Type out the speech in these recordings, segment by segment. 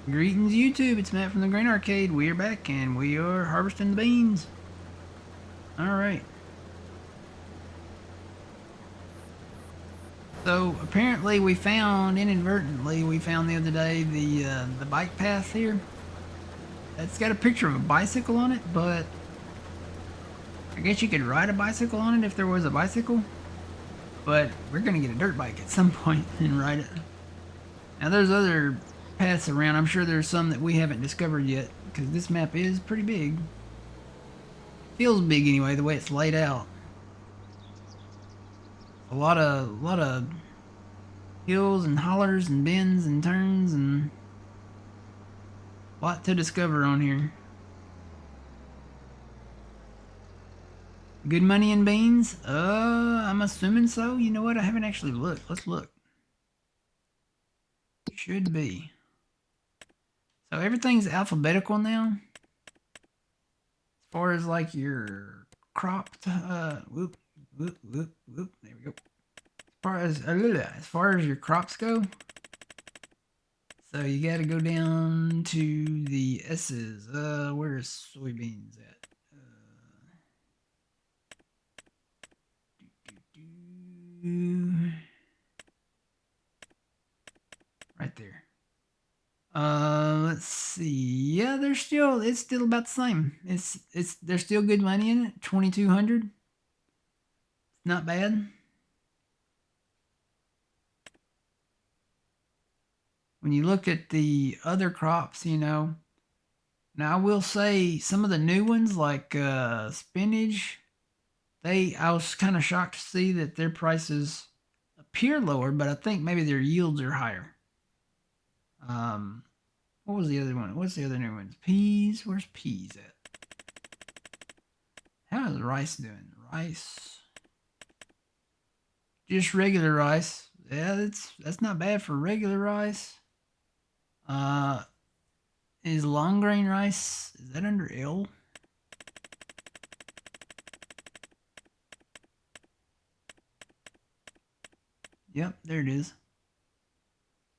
Greetings YouTube, it's Matt from the Grain Arcade. We are back and we are harvesting the beans. Alright. So apparently we found, inadvertently, we found the other day the bike path here. It's got a picture of a bicycle on it, but I guess you could ride a bicycle on it if there was a bicycle. But we're gonna get a dirt bike at some point and ride it. Now there's other paths around. I'm sure there's some that we haven't discovered yet because this map is pretty big. Feels big anyway, the way it's laid out. A lot of hills and hollers and bends and turns and a lot to discover on here. Good money in beans? I'm assuming so. You know what? I haven't actually looked. Let's look. Should be. So everything's alphabetical now. As far as like your cropped, whoop, whoop, whoop, whoop. There we go. As far as your crops go, so you got to go down to the S's. Where's soybeans at? Right there. Let's see. Yeah, it's still about the same. There's still good money in it. 2,200. Not bad. When you look at the other crops, you know. Now I will say some of the new ones like spinach, I was kind of shocked to see that their prices appear lower, but I think maybe their yields are higher. What was the other one? What's the other new ones? Peas. Where's peas at? How is rice doing? Rice. Just regular rice. Yeah, that's not bad for regular rice. Is long grain rice, is that under L? Yep, there it is.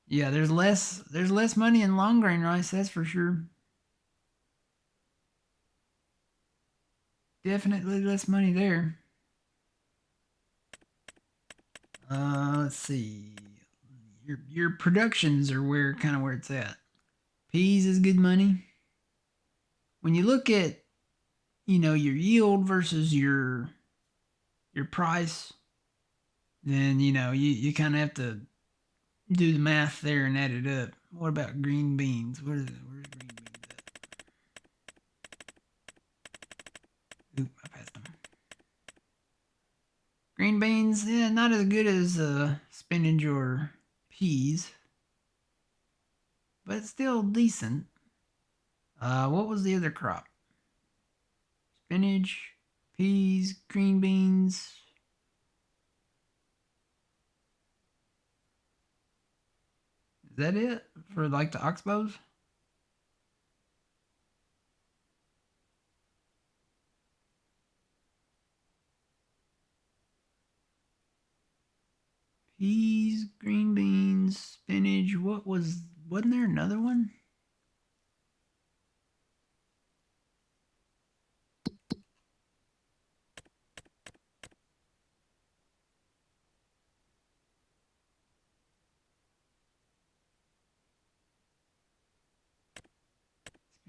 Yeah, there's less money in long grain rice, that's for sure. Definitely less money there. Let's see. Your productions are where it's at. Peas is good money. When you look at, you know, your yield versus your price, then you know you kind of have to do the math there and add it up. What about green beans? Where's green beans at? Oop, I passed them. Green beans, yeah, not as good as spinach or peas, but still decent. What was the other crop? Spinach, peas, green beans. Is that it for like the oxbows? Peas, green beans, spinach. Wasn't there another one?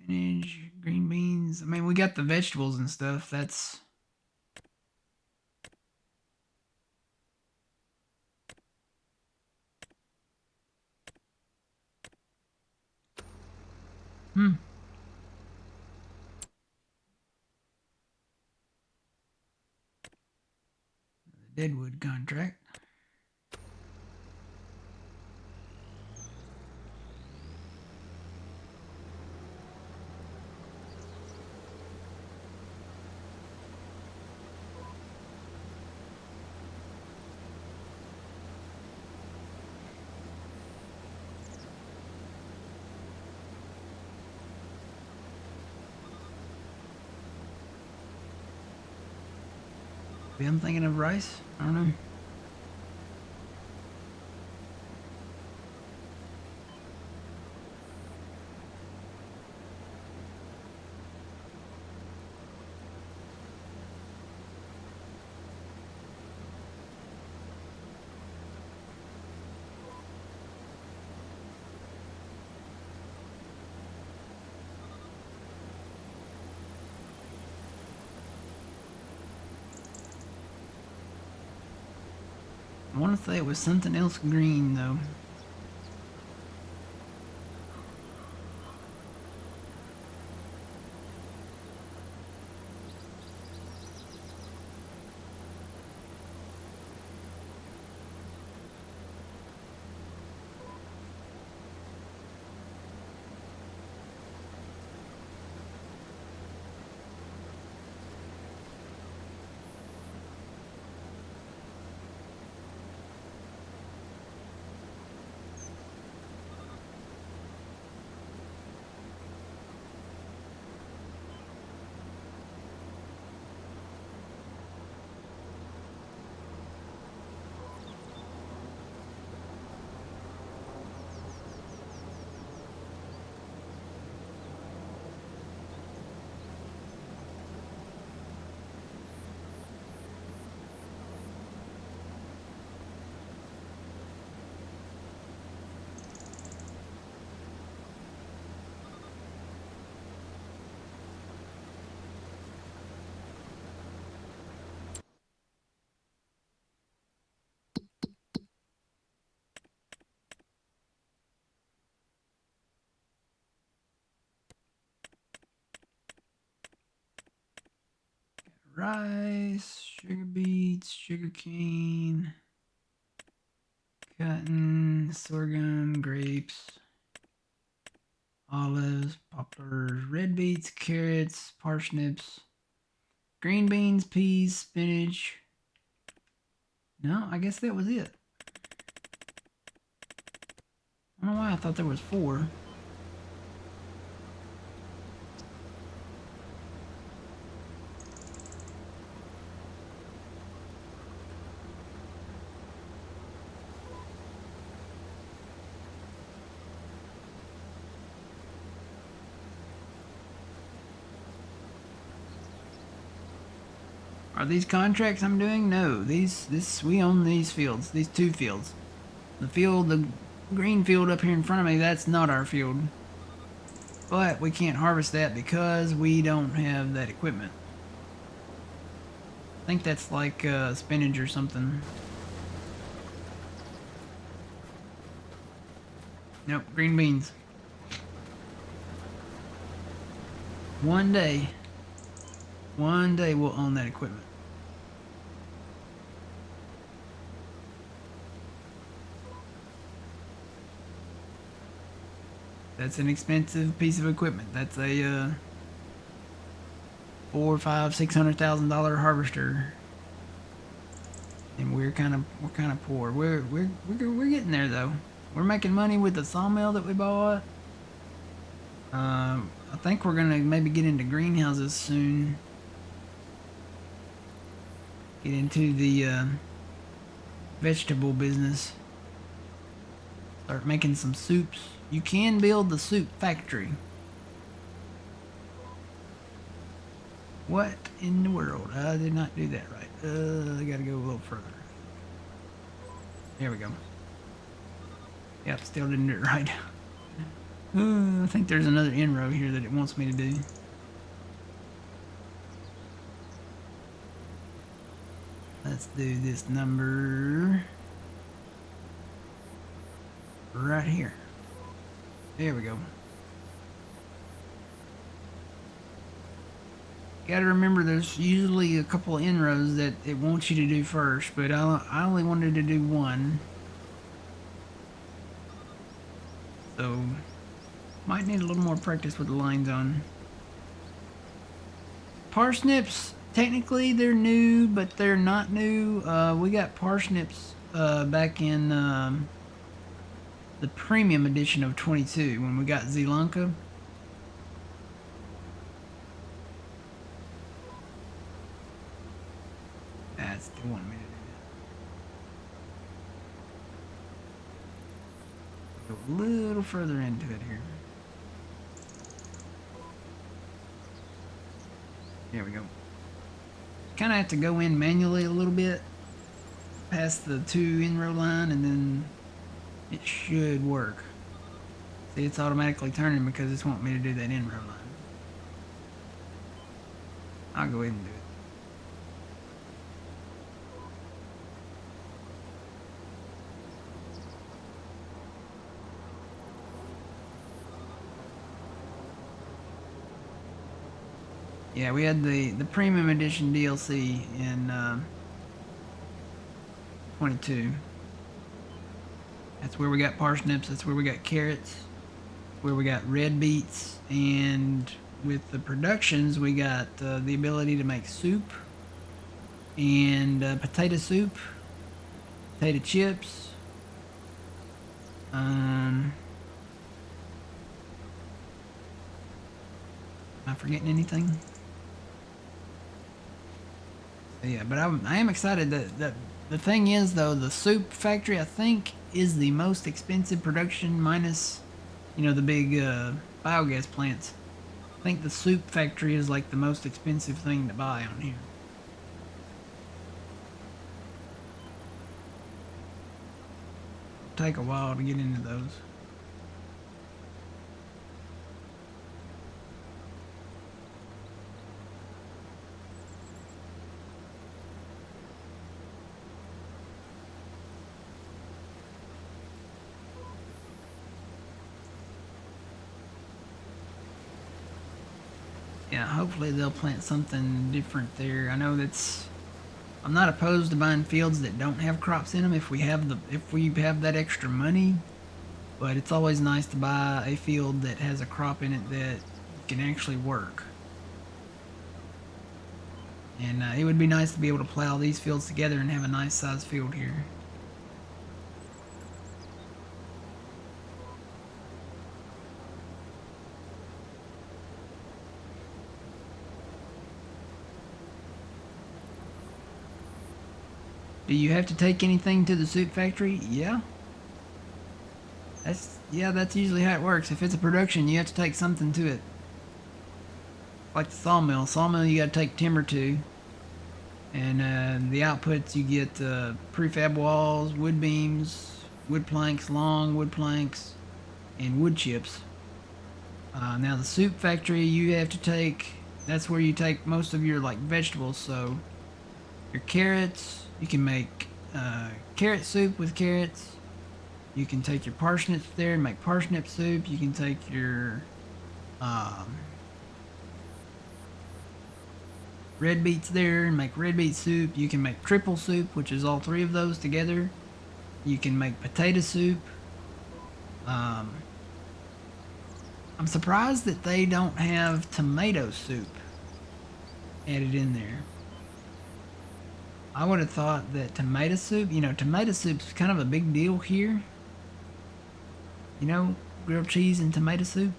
Spinach, green beans. I mean, we got the vegetables and stuff. That's The Deadwood contract. Maybe I'm thinking of rice. I don't know. I want to say it was something else green though. Rice, sugar beets, sugar cane, cotton, sorghum, grapes, olives, poplars, red beets, carrots, parsnips, green beans, peas, spinach. No, I guess that was it. I don't know why I thought there was 4. Are these contracts I'm doing? No, we own these fields, these 2 fields. The green field up here in front of me, that's not our field. But we can't harvest that because we don't have that equipment. I think that's like spinach or something. Nope, green beans. One day we'll own that equipment. That's an expensive piece of equipment. That's a $400,000, $500,000, $600,000 harvester, and we're kind of poor. We're getting there though. We're making money with the sawmill that we bought. I think we're gonna maybe get into greenhouses soon. Get into the vegetable business. Start making some soups. You can build the soup factory. What in the world? I did not do that right. I gotta go a little further. There we go. Yep, still didn't do it right. I think there's another end row here that it wants me to do. Let's do this number right here. There we go. Gotta remember there's usually a couple of inrows that it wants you to do first, but I only wanted to do one. So, might need a little more practice with the lines on. Parsnips, technically they're new, but they're not new. We got parsnips back in the premium edition of 22 when we got Zelanka. That's the one me to do that. Go a little further into it here. There we go. Kind of have to go in manually a little bit past the 2 in-row line, and then it should work. See, it's automatically turning because it's wanting me to do that in-row line. I'll go ahead and do it. Yeah, we had the premium edition DLC in 22. That's where we got parsnips. That's where we got carrots. Where we got red beets, and with the productions, we got the ability to make soup and potato soup, potato chips. Am I forgetting anything? So yeah, but I am excited that the thing is though, the soup factory I think is the most expensive production minus, you know, the big biogas plants. I think the soup factory is like the most expensive thing to buy on here. It'll take a while to get into those. Yeah, hopefully they'll plant something different there. I know that's I'm not opposed to buying fields that don't have crops in them if we have that extra money, but it's always nice to buy a field that has a crop in it that can actually work. And it would be nice to be able to plow these fields together and have a nice sized field here. Do you have to take anything to the soup factory? Yeah. That's usually how it works. If it's a production, you have to take something to it. Like the sawmill. Sawmill you gotta take timber to. And the outputs you get prefab walls, wood beams, wood planks, long wood planks, and wood chips. Now the soup factory you have to take, that's where you take most of your like vegetables. So your carrots, you can make carrot soup with carrots. You can take your parsnips there and make parsnip soup. You can take your um, red beets there and make red beet soup. You can make triple soup, which is all three of those together. You can make potato soup. Um, I'm surprised that they don't have tomato soup added in there. I would have thought that tomato soup, you know, tomato soup's kind of a big deal here. You know, grilled cheese and tomato soup.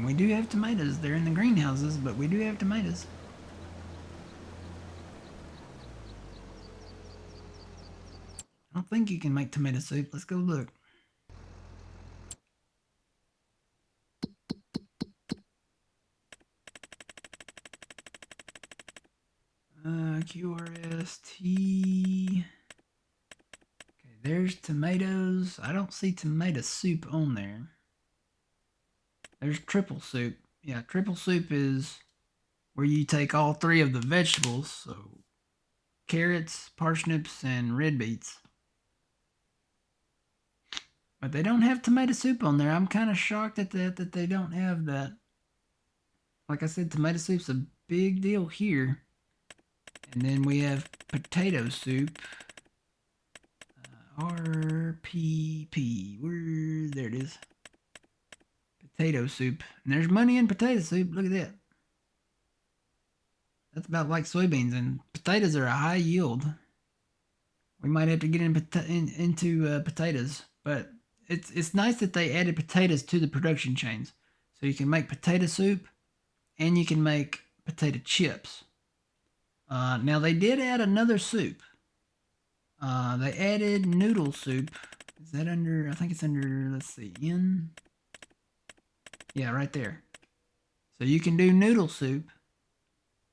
We do have tomatoes. They're in the greenhouses, but we do have tomatoes. I don't think you can make tomato soup. Let's go look. QRST. Okay, there's tomatoes. I don't see tomato soup on there. There's triple soup. Yeah, triple soup is where you take all three of the vegetables. So carrots, parsnips, and red beets. But they don't have tomato soup on there. I'm kind of shocked at that they don't have that. Like I said, tomato soup's a big deal here. And then we have potato soup. RPP. There it is. Potato soup. And there's money in potato soup. Look at that. That's about like soybeans. And potatoes are a high yield. We might have to get into potatoes. But it's nice that they added potatoes to the production chains. So you can make potato soup and you can make potato chips. Now they did add another soup. They added noodle soup. Is that under? I think it's under. Let's see. In. Yeah, right there. So you can do noodle soup.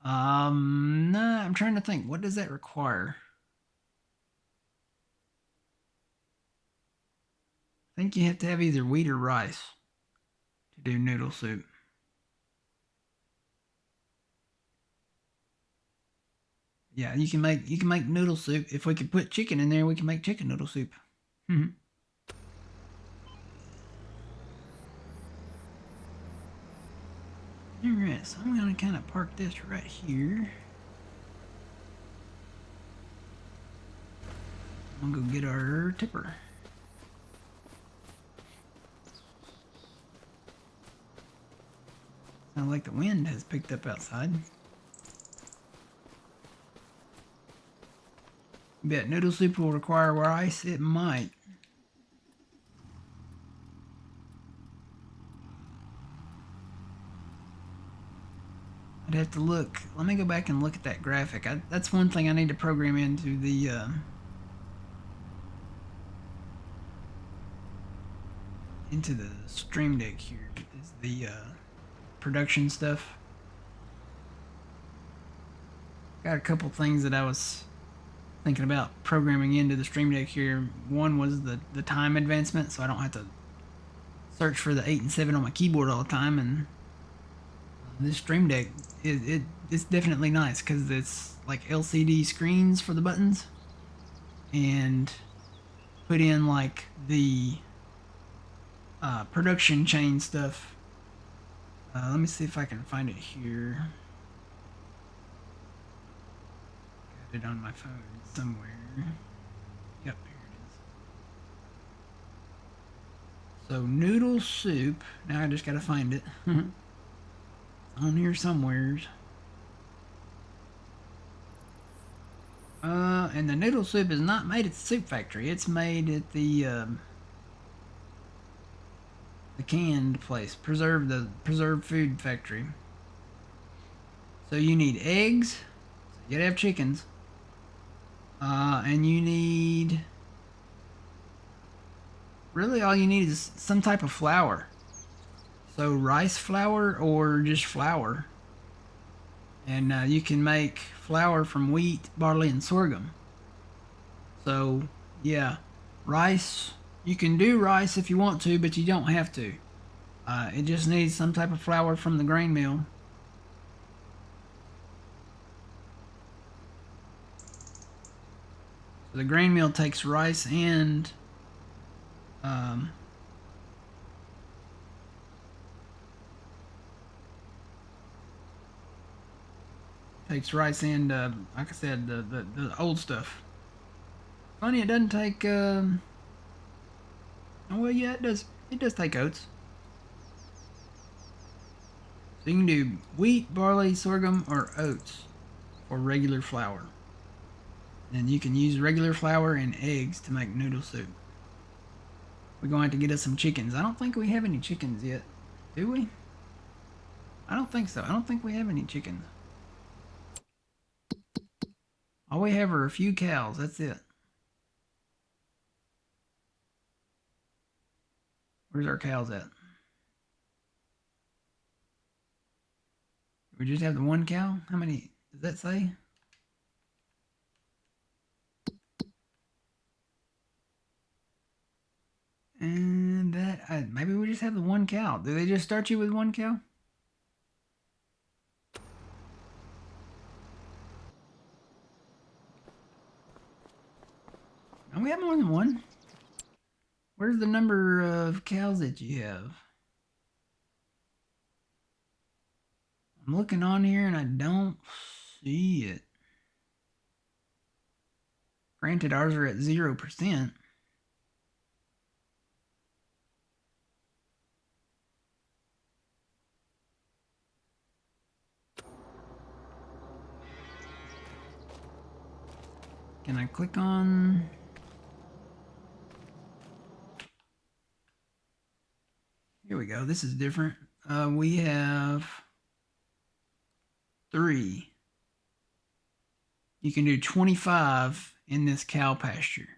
Nah, I'm trying to think. What does that require? I think you have to have either wheat or rice to do noodle soup. Yeah, you can make noodle soup. If we could put chicken in there, we can make chicken noodle soup. Mm-hmm. Alright, so I'm gonna kind of park this right here. I'm gonna go get our tipper. Sounds like the wind has picked up outside. Bet noodle soup will require rice? It might. I'd have to look. Let me go back and look at that graphic. That's one thing I need to program into the Stream Deck here. Is the production stuff. Got a couple things that I was thinking about programming into the Stream Deck here. One was the time advancement, so I don't have to search for the 8 and 7 on my keyboard all the time. And this Stream Deck, it's definitely nice because it's like LCD screens for the buttons, and put in like the production chain stuff. Let me see if I can find it here. Got it on my phone somewhere. Yep, here it is. So noodle soup. Now I just gotta find it. It's on here somewheres. And the noodle soup is not made at the soup factory. It's made at the canned place, the preserved food factory. So you need eggs. So you gotta have chickens. And you need, really all you need is some type of flour. So rice flour or just flour. And you can make flour from wheat, barley, and sorghum. So yeah, rice, you can do rice if you want to, but you don't have to. It just needs some type of flour from the grain mill. So the grain mill takes rice and like I said, the old stuff. Funny, it doesn't take. Oh well, yeah, it does. It does take oats. So you can do wheat, barley, sorghum, or oats for regular flour. And you can use regular flour and eggs to make noodle soup. We're going to have to get us some chickens. I don't think we have any chickens yet. Do we? I don't think so. I don't think we have any chickens. All we have are a few cows. That's it. Where's our cows at? We just have the one cow? How many does that say? And that, maybe we just have the one cow. Do they just start you with one cow? Oh, we have more than one. Where's the number of cows that you have? I'm looking on here and I don't see it. Granted, ours are at 0%. Can I click on? Here we go. This is different. We have 3. You can do 25 in this cow pasture.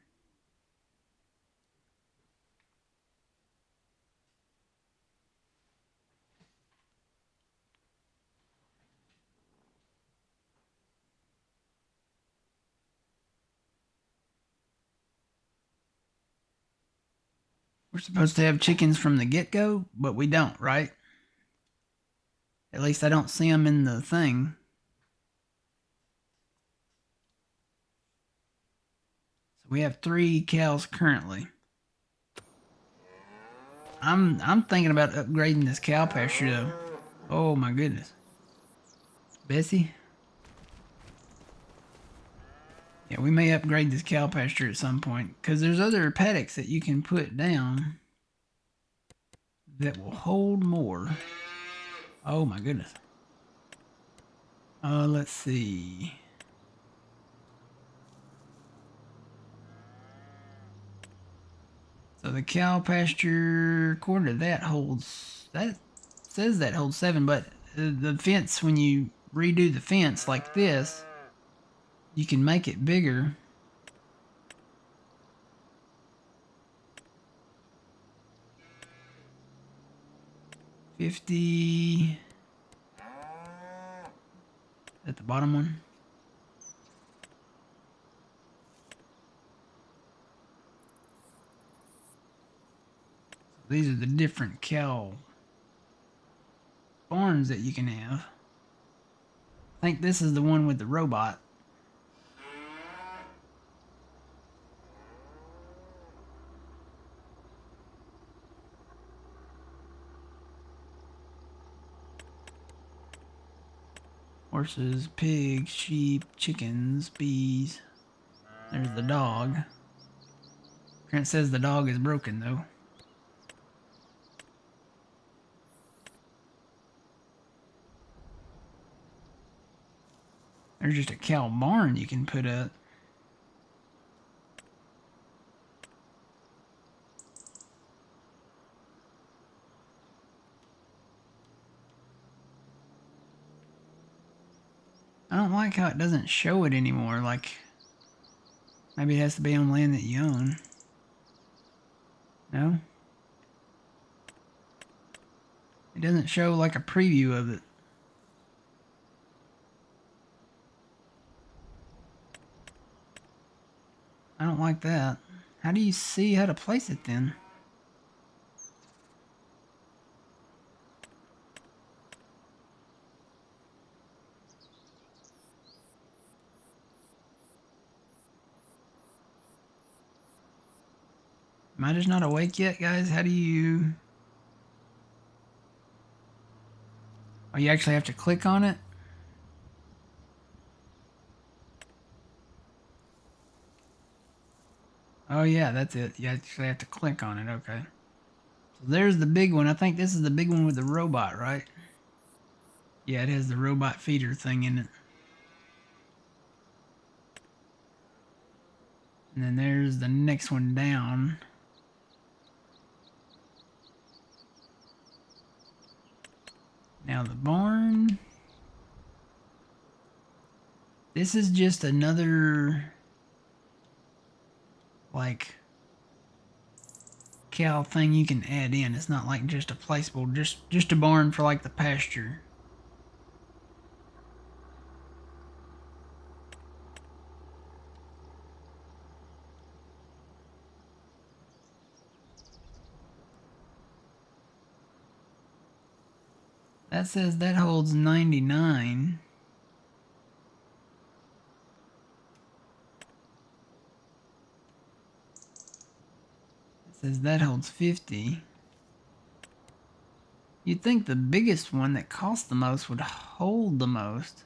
We're supposed to have chickens from the get-go, but we don't, right? At least I don't see them in the thing. So we have 3 cows currently. I'm thinking about upgrading this cow pasture though. Oh my goodness. Bessie? Yeah, we may upgrade this cow pasture at some point because there's other paddocks that you can put down that will hold more. Oh my goodness. Let's see. So the cow pasture, according to that, says that holds 7, but the fence, when you redo the fence like this, you can make it bigger. $50 at the bottom one. So these are the different cow barns that you can have. I think this is the one with the robot. Horses, pigs, sheep, chickens, bees. There's the dog. Trent says the dog is broken though. There's just a cow barn you can put up. I don't like how it doesn't show it anymore. Like, maybe it has to be on land that you own. No? It doesn't show like a preview of it. I don't like that. How do you see how to place it then? Am I just not awake yet, guys? How do you... Oh, you actually have to click on it? Oh yeah, that's it. You actually have to click on it, okay. So there's the big one. I think this is the big one with the robot, right? Yeah, it has the robot feeder thing in it. And then there's the next one down. Now the barn. This is just another, like, cow thing you can add in. It's not like just a placeable, just a barn for like the pasture. That says that holds 99. It says that holds 50. You'd think the biggest one that costs the most would hold the most.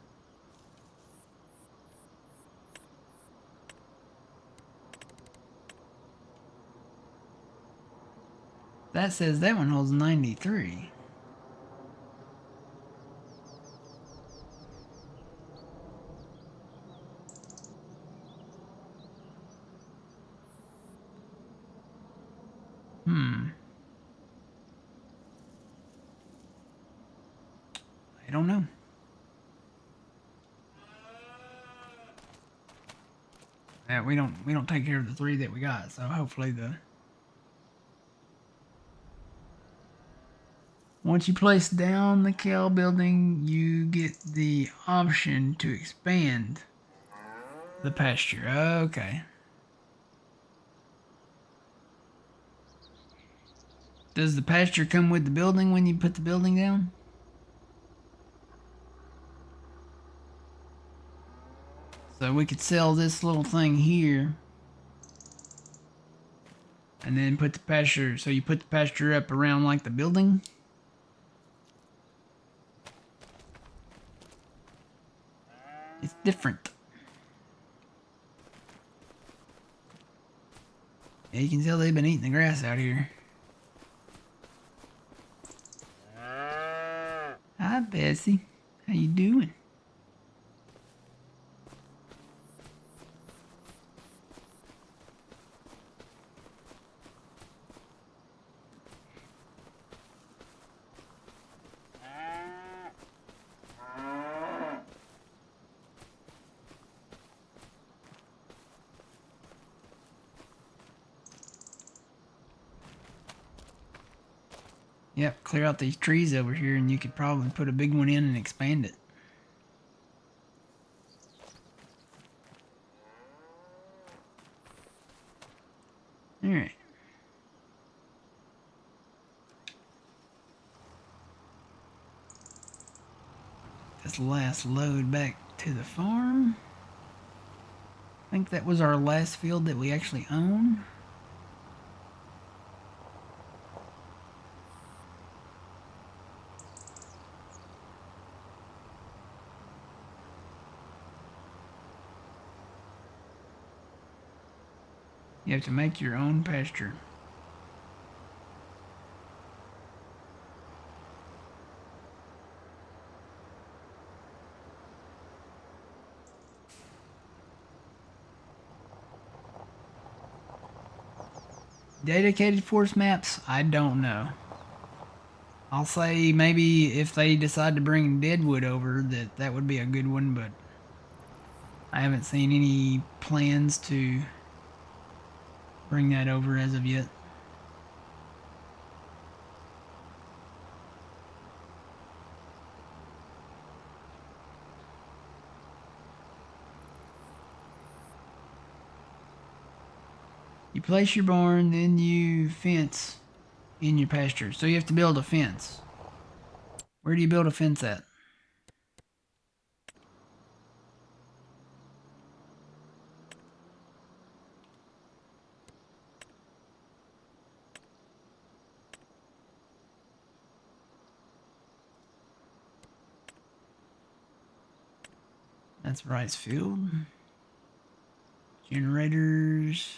That says that one holds 93. I don't know. Yeah, we don't take care of the 3 that we got, so hopefully once you place down the cow building, you get the option to expand the pasture. Okay. Does the pasture come with the building when you put the building down? So we could sell this little thing here. And then put the pasture, so you put the pasture up around like the building. It's different. Yeah, you can tell they've been eating the grass out here. Hi, Bessie. How you doing? Yep, clear out these trees over here and you could probably put a big one in and expand it. Alright. This last load back to the farm. I think that was our last field that we actually own. You have to make your own pasture. Dedicated forest maps? I don't know. I'll say maybe if they decide to bring Deadwood over, that would be a good one, but I haven't seen any plans to bring that over as of yet. You place your barn, then you fence in your pasture. So you have to build a fence. Where do you build a fence at? That's rice field. Generators.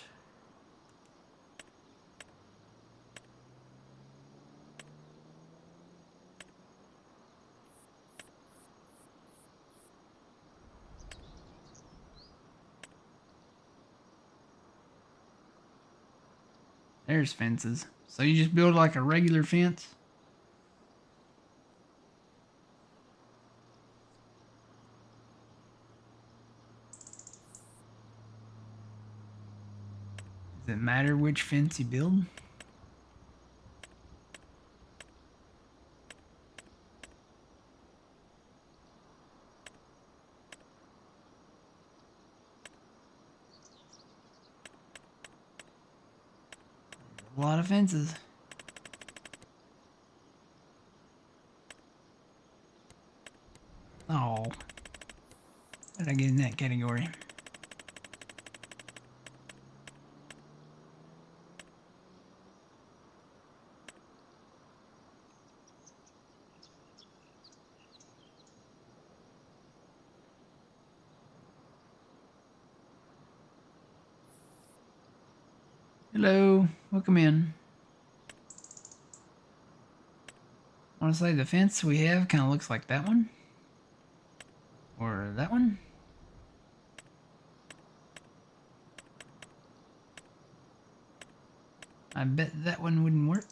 There's fences. So you just build like a regular fence? Does it matter which fence you build? A lot of fences. Oh. How did I get in that category? Hello. Welcome in. I want to say the fence we have kind of looks like that one. Or that one. I bet that one wouldn't work.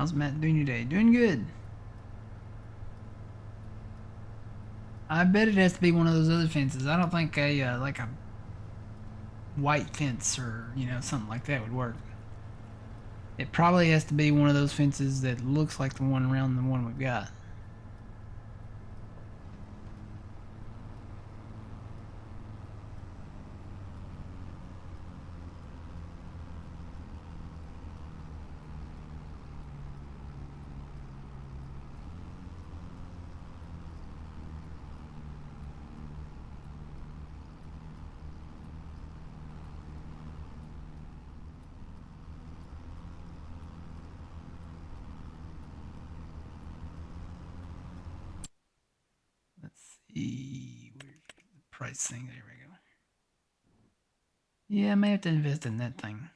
How's Matt doing today? Doing good. I bet it has to be one of those other fences. I don't think a like a white fence or something like that would work. It probably has to be one of those fences that looks like the one around the one we've got. Let's see. Where's the price thing? There we go. Yeah, I may have to invest in that thing.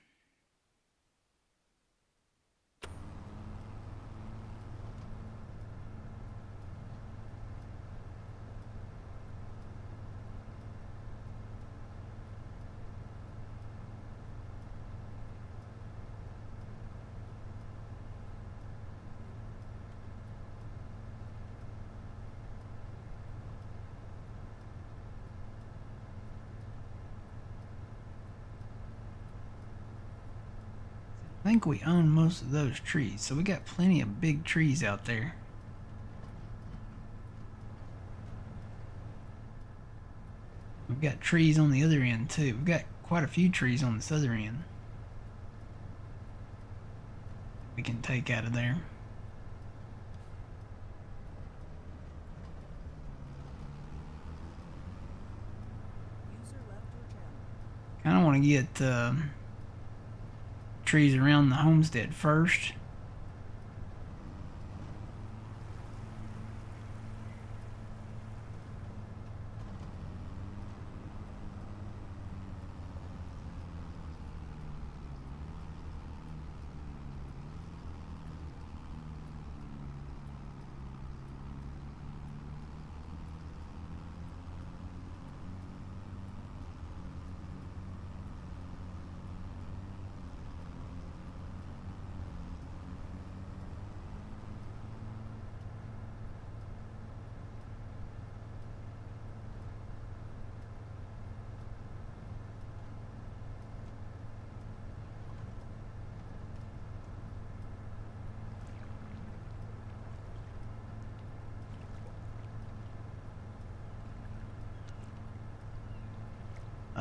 I think we own most of those trees, so we got plenty of big trees out there. We've got trees on the other end too. We've got quite a few trees on this other end we can take out of there. Kind of want to get trees around the homestead first.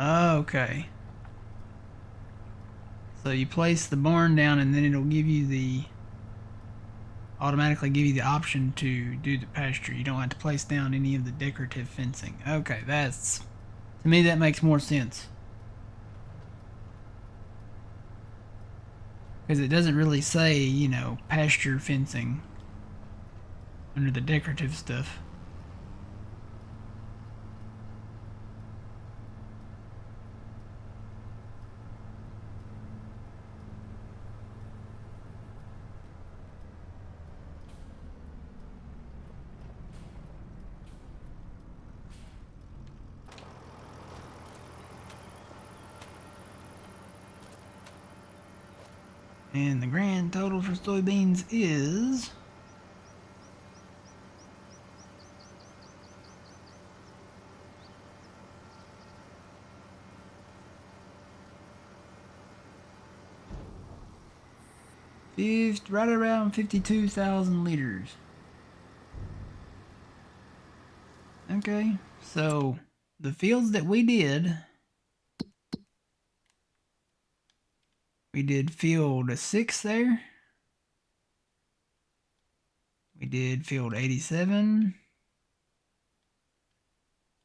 Okay. So you place the barn down and then it'll give you automatically give you the option to do the pasture. You don't have to place down any of the decorative fencing. Okay, to me that makes more sense. Because it doesn't really say, pasture fencing under the decorative stuff. And the grand total for soybeans is right around 52,000 liters. Okay, so the fields that we did field 6 there. We did field 87.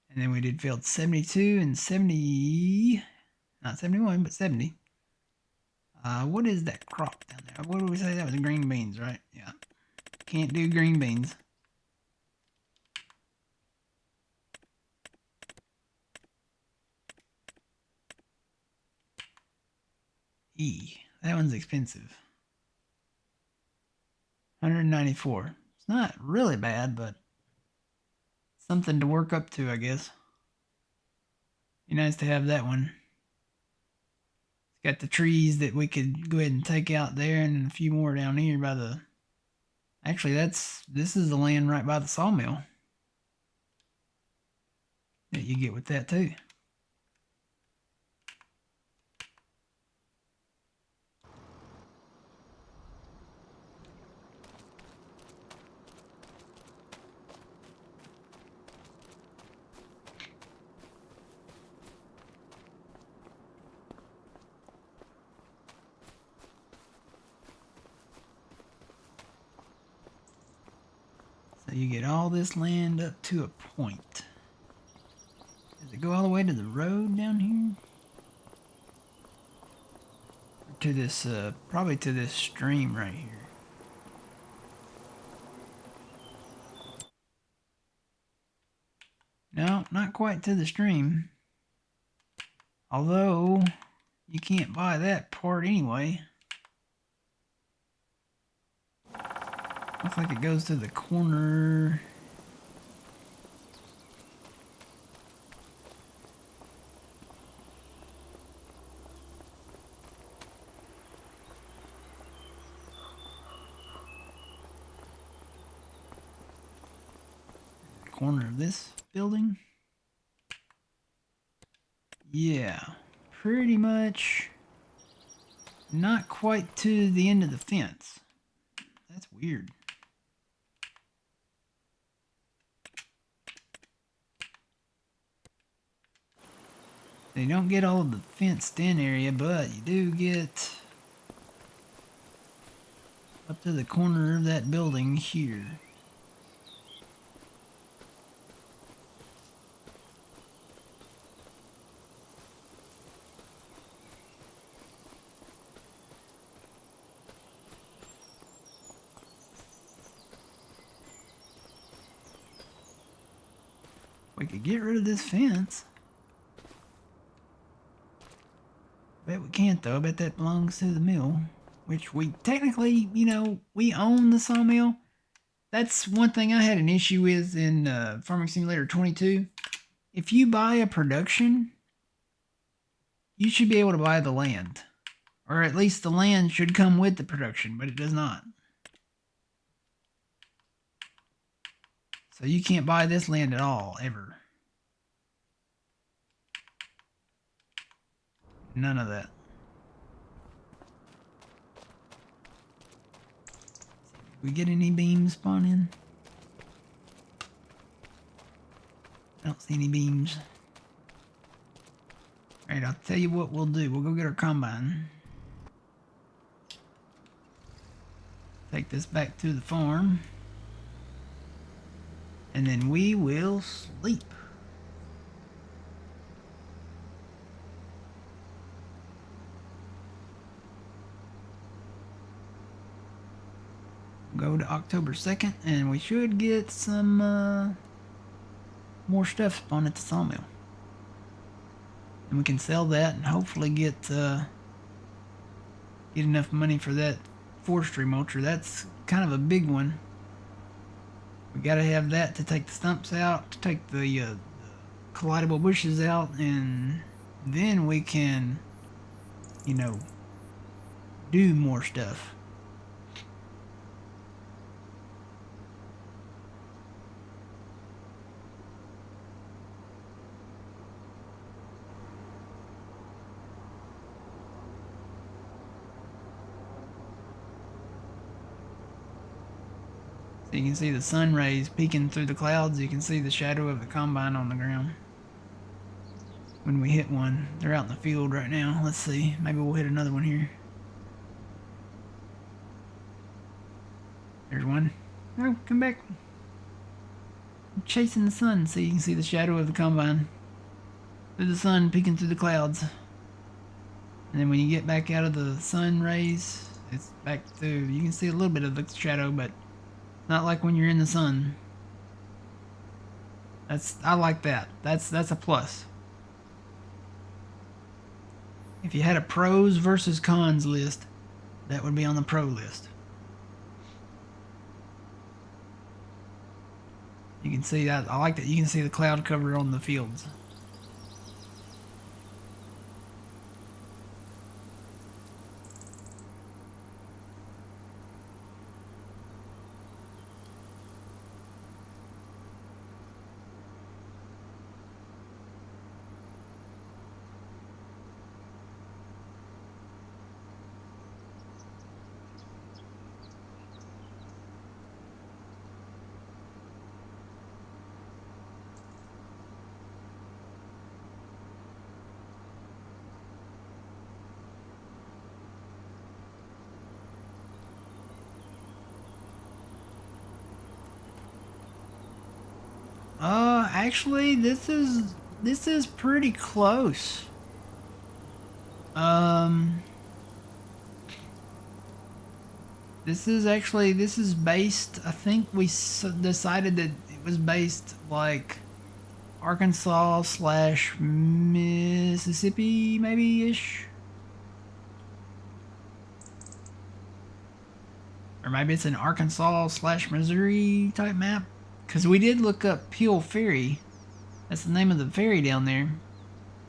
And then we did field 72 and 70. Not 71, but 70. What is that crop down there? What did we say? That was green beans, right? Yeah. Can't do green beans. That one's expensive. 194. It's not really bad, but something to work up to, I guess. Be nice to have that one. It's got the trees that we could go ahead and take out there, and a few more down here by the Actually, this is the land right by the sawmill that you get with that too. So you get all this land up to a point. Does it go all the way to the road down here? Or to this, probably to this stream right here. No, not quite to the stream. Although, you can't buy that part anyway. Looks like it goes to the corner. Corner of this building. Yeah, pretty much not quite to the end of the fence. That's weird. You don't get all of the fenced in area, but you do get up to the corner of that building here. We could get rid of this fence. Bet we can't though. I bet that belongs to the mill. Which we technically, you know, we own the sawmill. That's one thing I had an issue with in Farming Simulator 22. If you buy a production, you should be able to buy the land. Or at least the land should come with the production, but it does not. So you can't buy this land at all, ever. None of that. We get any beams spawn in? I don't see any beams. Alright, I'll tell you what we'll do. We'll go get our combine. Take this back to the farm. And then we will sleep. Go to October 2nd, and we should get some more stuff spawned at the sawmill. And we can sell that and hopefully get enough money for that forestry mulcher. That's kind of a big one. We gotta have that to take the stumps out, to take the collidable bushes out, and then we can, you know, do more stuff. So you can see the sun rays peeking through the clouds. You can see the shadow of the combine on the ground. When we hit one, they're out in the field right now. Let's see, maybe we'll hit another one here. There's one. Oh, come back. I'm chasing the sun so you can see the shadow of the combine. Through the sun peeking through the clouds. And then when you get back out of the sun rays, it's back to, you can see a little bit of the shadow, but not like when you're in the sun. I like that. That's a plus. If you had a pros versus cons list, that would be on the pro list. You can see that. I like that you can see the cloud cover on the fields. Actually, this is pretty close. This is based. I think we decided that it was based like Arkansas slash Mississippi, maybe ish, or maybe it's an Arkansas slash Missouri type map. Cause we did look up Peel Ferry. That's the name of the ferry down there.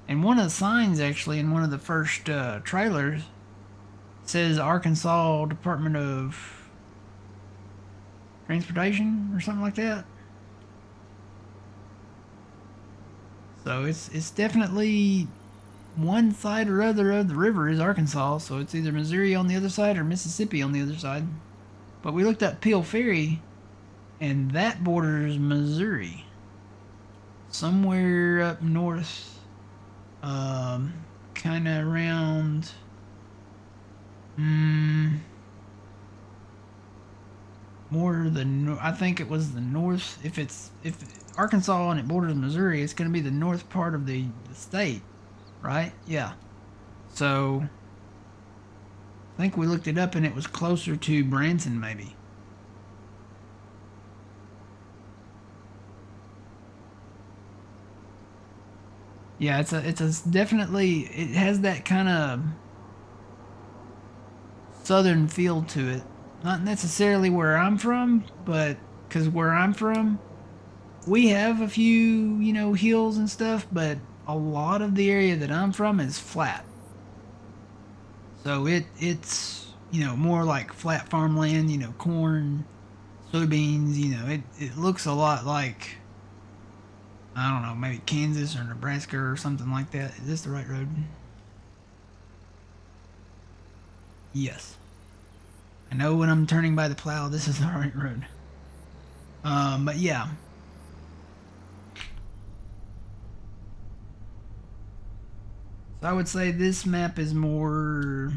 And one of the signs, actually, in one of the first trailers, says Arkansas Department of Transportation or something like that. So it's definitely one side or other of the river is Arkansas. So it's either Missouri on the other side or Mississippi on the other side. But we looked up Peel Ferry, and that borders Missouri. Somewhere up north. Kind of around more the I think it was the north. If Arkansas and it borders Missouri, it's going to be the north part of the state, right? Yeah. So I think we looked it up and it was closer to Branson, maybe. Yeah, it's a definitely, it has that kind of southern feel to it. Not necessarily where I'm from, but because where I'm from, we have a few, hills and stuff, but a lot of the area that I'm from is flat. So it's more like flat farmland, corn, soybeans, it looks a lot like, I don't know, maybe Kansas or Nebraska or something like that. Is this the right road? Yes. I know when I'm turning by the plow, this is the right road. But yeah. So I would say this map is more,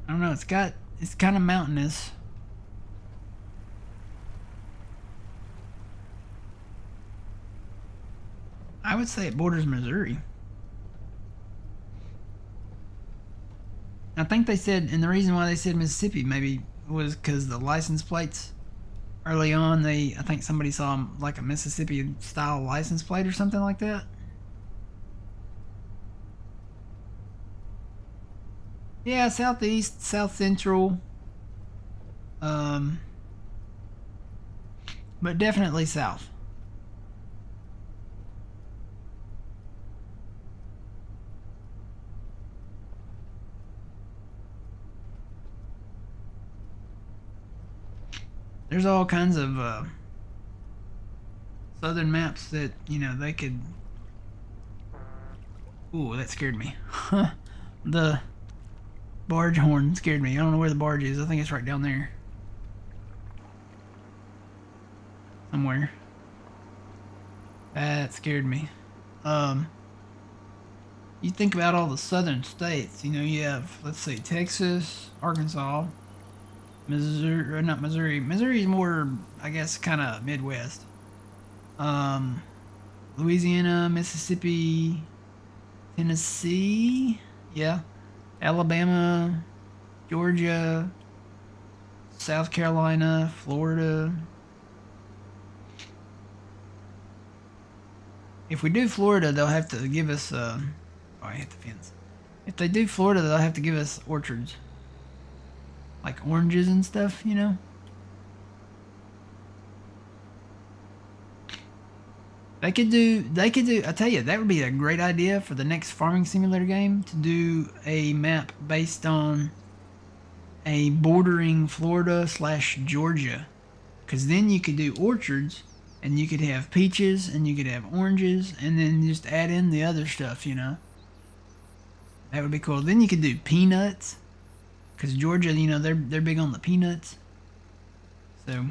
I don't know, it's kind of mountainous. I would say it borders Missouri. I think they said, and the reason why they said Mississippi maybe was because the license plates early on. I think somebody saw like a Mississippi style license plate or something like that. Yeah, southeast, south central, um, but definitely south. There's all kinds of southern maps that they could. Ooh, that scared me. The barge horn scared me. I don't know where the barge is. I think it's right down there somewhere. That scared me. You think about all the southern states. You have, let's see, Texas, Arkansas, Missouri, or not Missouri. Missouri is more, I guess, kind of Midwest. Louisiana, Mississippi, Tennessee, yeah, Alabama, Georgia, South Carolina, Florida. If we do Florida, they'll have to give us. Oh, I hit the fence. If they do Florida, they'll have to give us orchards, like oranges and stuff. They could do. They could do. I tell you, that would be a great idea for the next farming simulator game to do a map based on a bordering Florida slash Georgia, because then you could do orchards, and you could have peaches, and you could have oranges, and then just add in the other stuff. That would be cool. Then you could do peanuts, because Georgia, they're big on the peanuts. So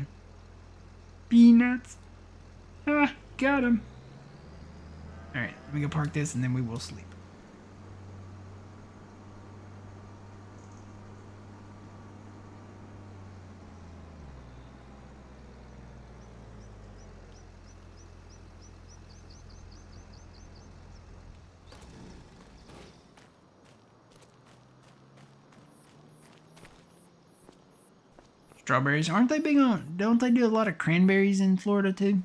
peanuts. Ah, got him. All right, let me go park this, and then we will sleep. strawberries. Aren't they big on, don't they do a lot of cranberries in Florida too?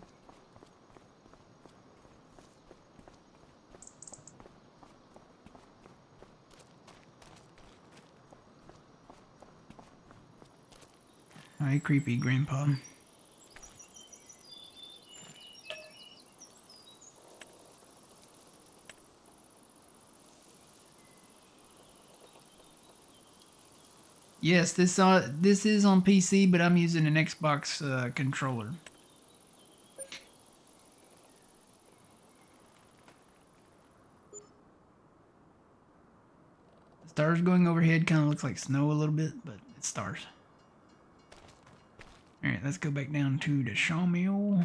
Hi, creepy grandpa. Yes, this is on PC, but I'm using an Xbox controller. The stars going overhead kind of looks like snow a little bit, but it's stars. All right, let's go back down to the sawmill.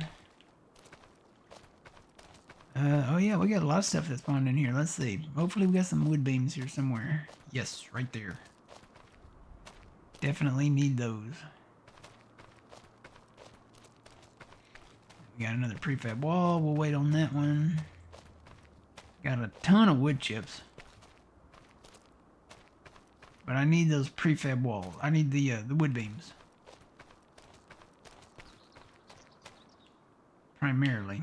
Oh yeah, we got a lot of stuff that's spawned in here. Let's see. Hopefully we got some wood beams here somewhere. Yes, right there. Definitely need those. We got another prefab wall. We'll wait on that one. Got a ton of wood chips. But I need those prefab walls. I need the wood beams. Primarily.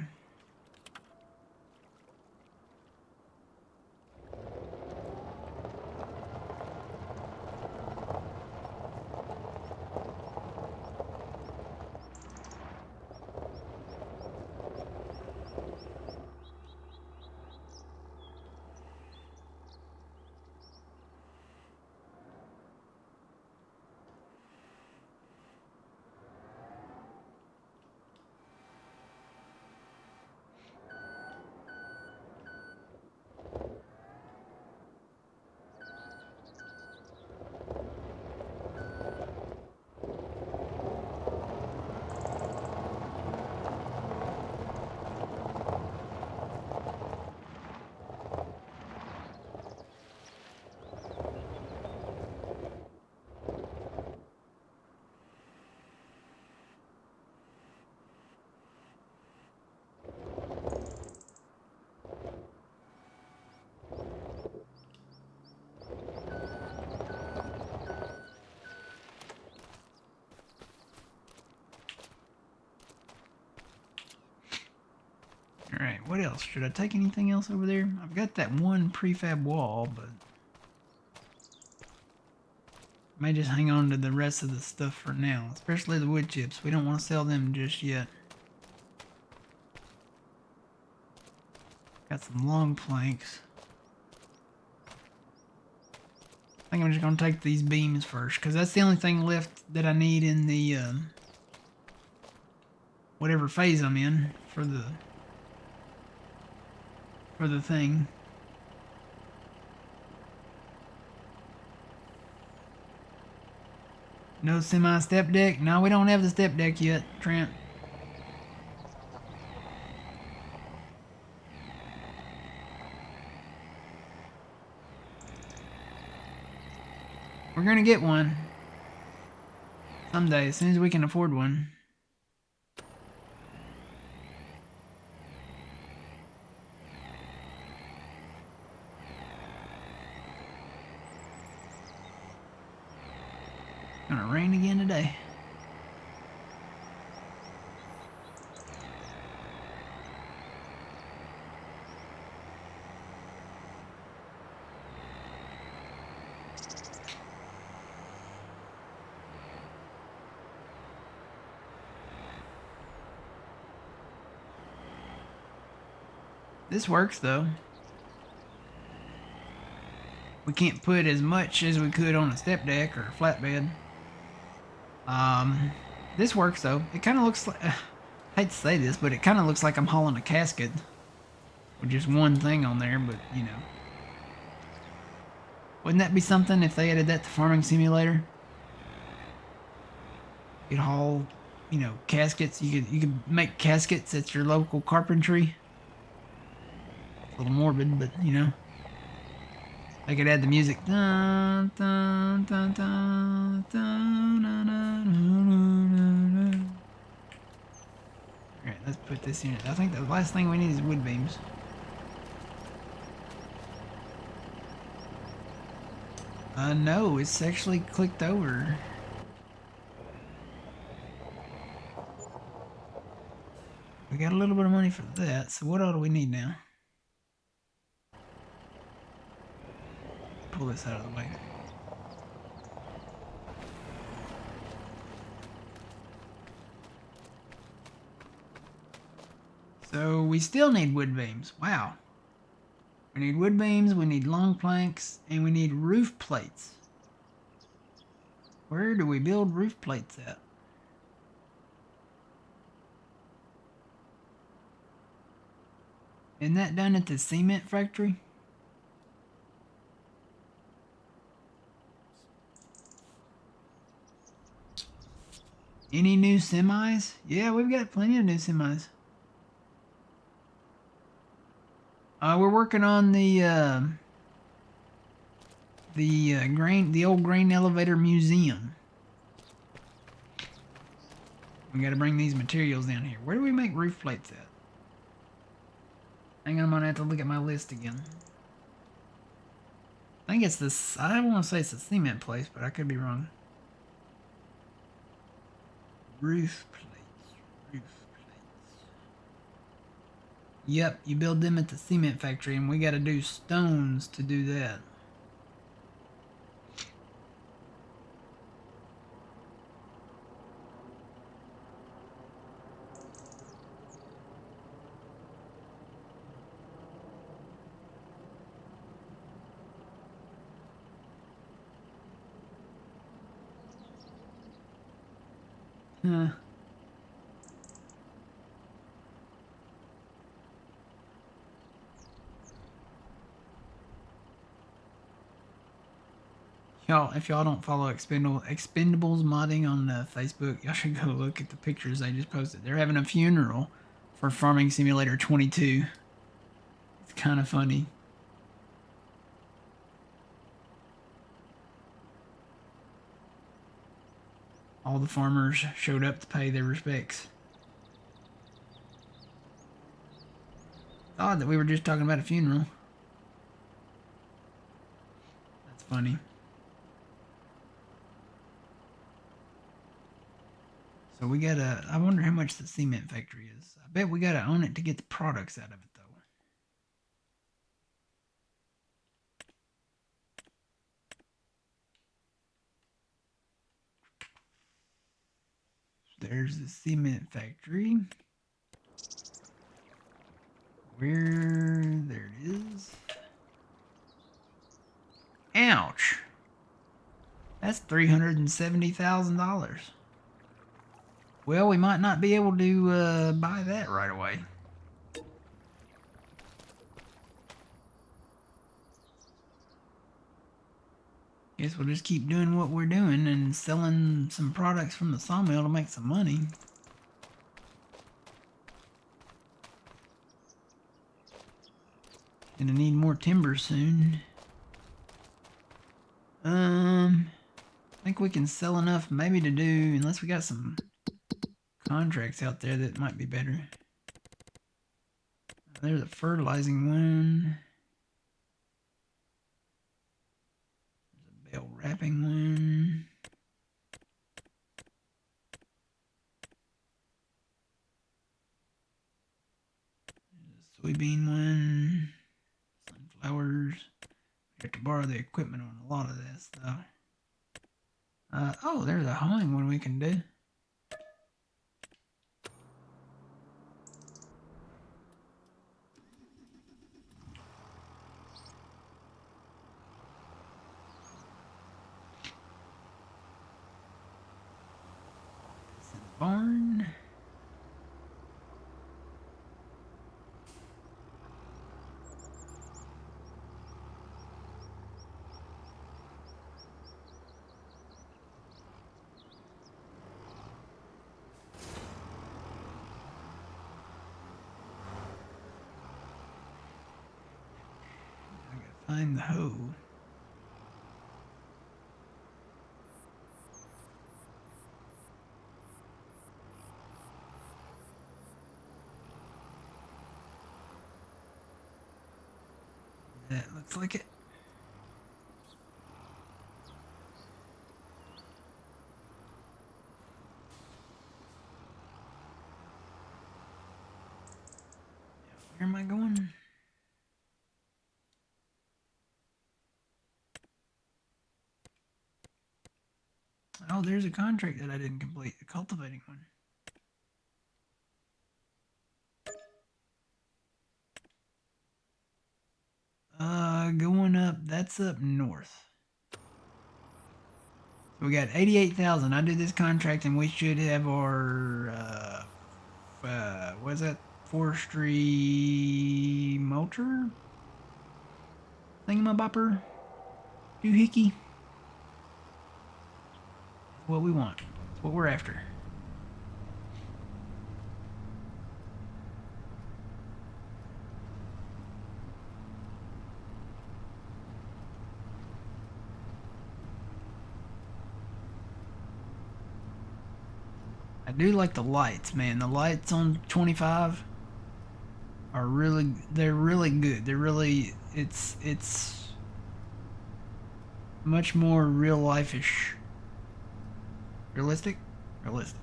Alright, what else? Should I take anything else over there? I've got that one prefab wall, but may just hang on to the rest of the stuff for now, especially the wood chips. We don't want to sell them just yet. Got some long planks. I think I'm just going to take these beams first, because that's the only thing left that I need in the whatever phase I'm in for the thing. No semi-step deck? No, we don't have the step deck yet, Trent. We're gonna get one. Someday, as soon as we can afford one. Gonna rain again today. This works though. We can't put as much as we could on a step deck or a flatbed. This works though. It kind of looks like, I hate to say this, but it kind of looks like I'm hauling a casket with just one thing on there, but you know. Wouldn't that be something if they added that to Farming Simulator? You could haul, you know, caskets. You could make caskets at your local carpentry. A little morbid, but you know. I could add the music. Dun, dun, dun, dun, dun, dun, dun. Alright, let's put this in. I think the last thing we need is wood beams. No, it's actually clicked over. We got a little bit of money for that. So what all do we need now? Pull this out of the way. So we still need wood beams. Wow. We need wood beams, we need long planks, and we need roof plates. Where do we build roof plates at? Isn't that done at the cement factory? Any new semis? Yeah, we've got plenty of new semis. We're working on the old grain elevator museum. We got to bring these materials down here. Where do we make roof plates at? Hang on, I'm gonna have to look at my list again. I think it's this. I want to say it's a cement place, but I could be wrong. Roof plates. Roof plates. Yep, you build them at the cement factory, and we got to do stones to do that. Huh. Y'all, if y'all don't follow Expendables modding on Facebook, y'all should go look at the pictures they just posted. They're having a funeral for Farming Simulator 22. It's kind of funny. All the farmers showed up to pay their respects. Odd that we were just talking about a funeral. That's funny. So we gotta, I wonder how much the cement factory is. I bet we gotta own it to get the products out of it though. There's the cement factory. There it is. Ouch. That's $370,000. Well, we might not be able to buy that right away. Guess we'll just keep doing what we're doing and selling some products from the sawmill to make some money. Gonna need more timber soon. I think we can sell enough maybe to do, unless we got some contracts out there that might be better. There's a fertilizing one. There's a bale wrapping one. There's a soybean one. Sunflowers. We have to borrow the equipment on a lot of this though. Oh, there's a hoeing one we can do. Barn. I gotta find the hoe. That looks like it. Oh, there's a contract that I didn't complete. A cultivating one. Going up. That's up north. We got 88,000. I did this contract, and we should have our what's that? Forestry motor thingamabopper doohickey. What we want. It's what we're after. I do like the lights, man. The lights on 25 are really, they're really good. They're really, it's much more real life-ish. Realistic? Realistic.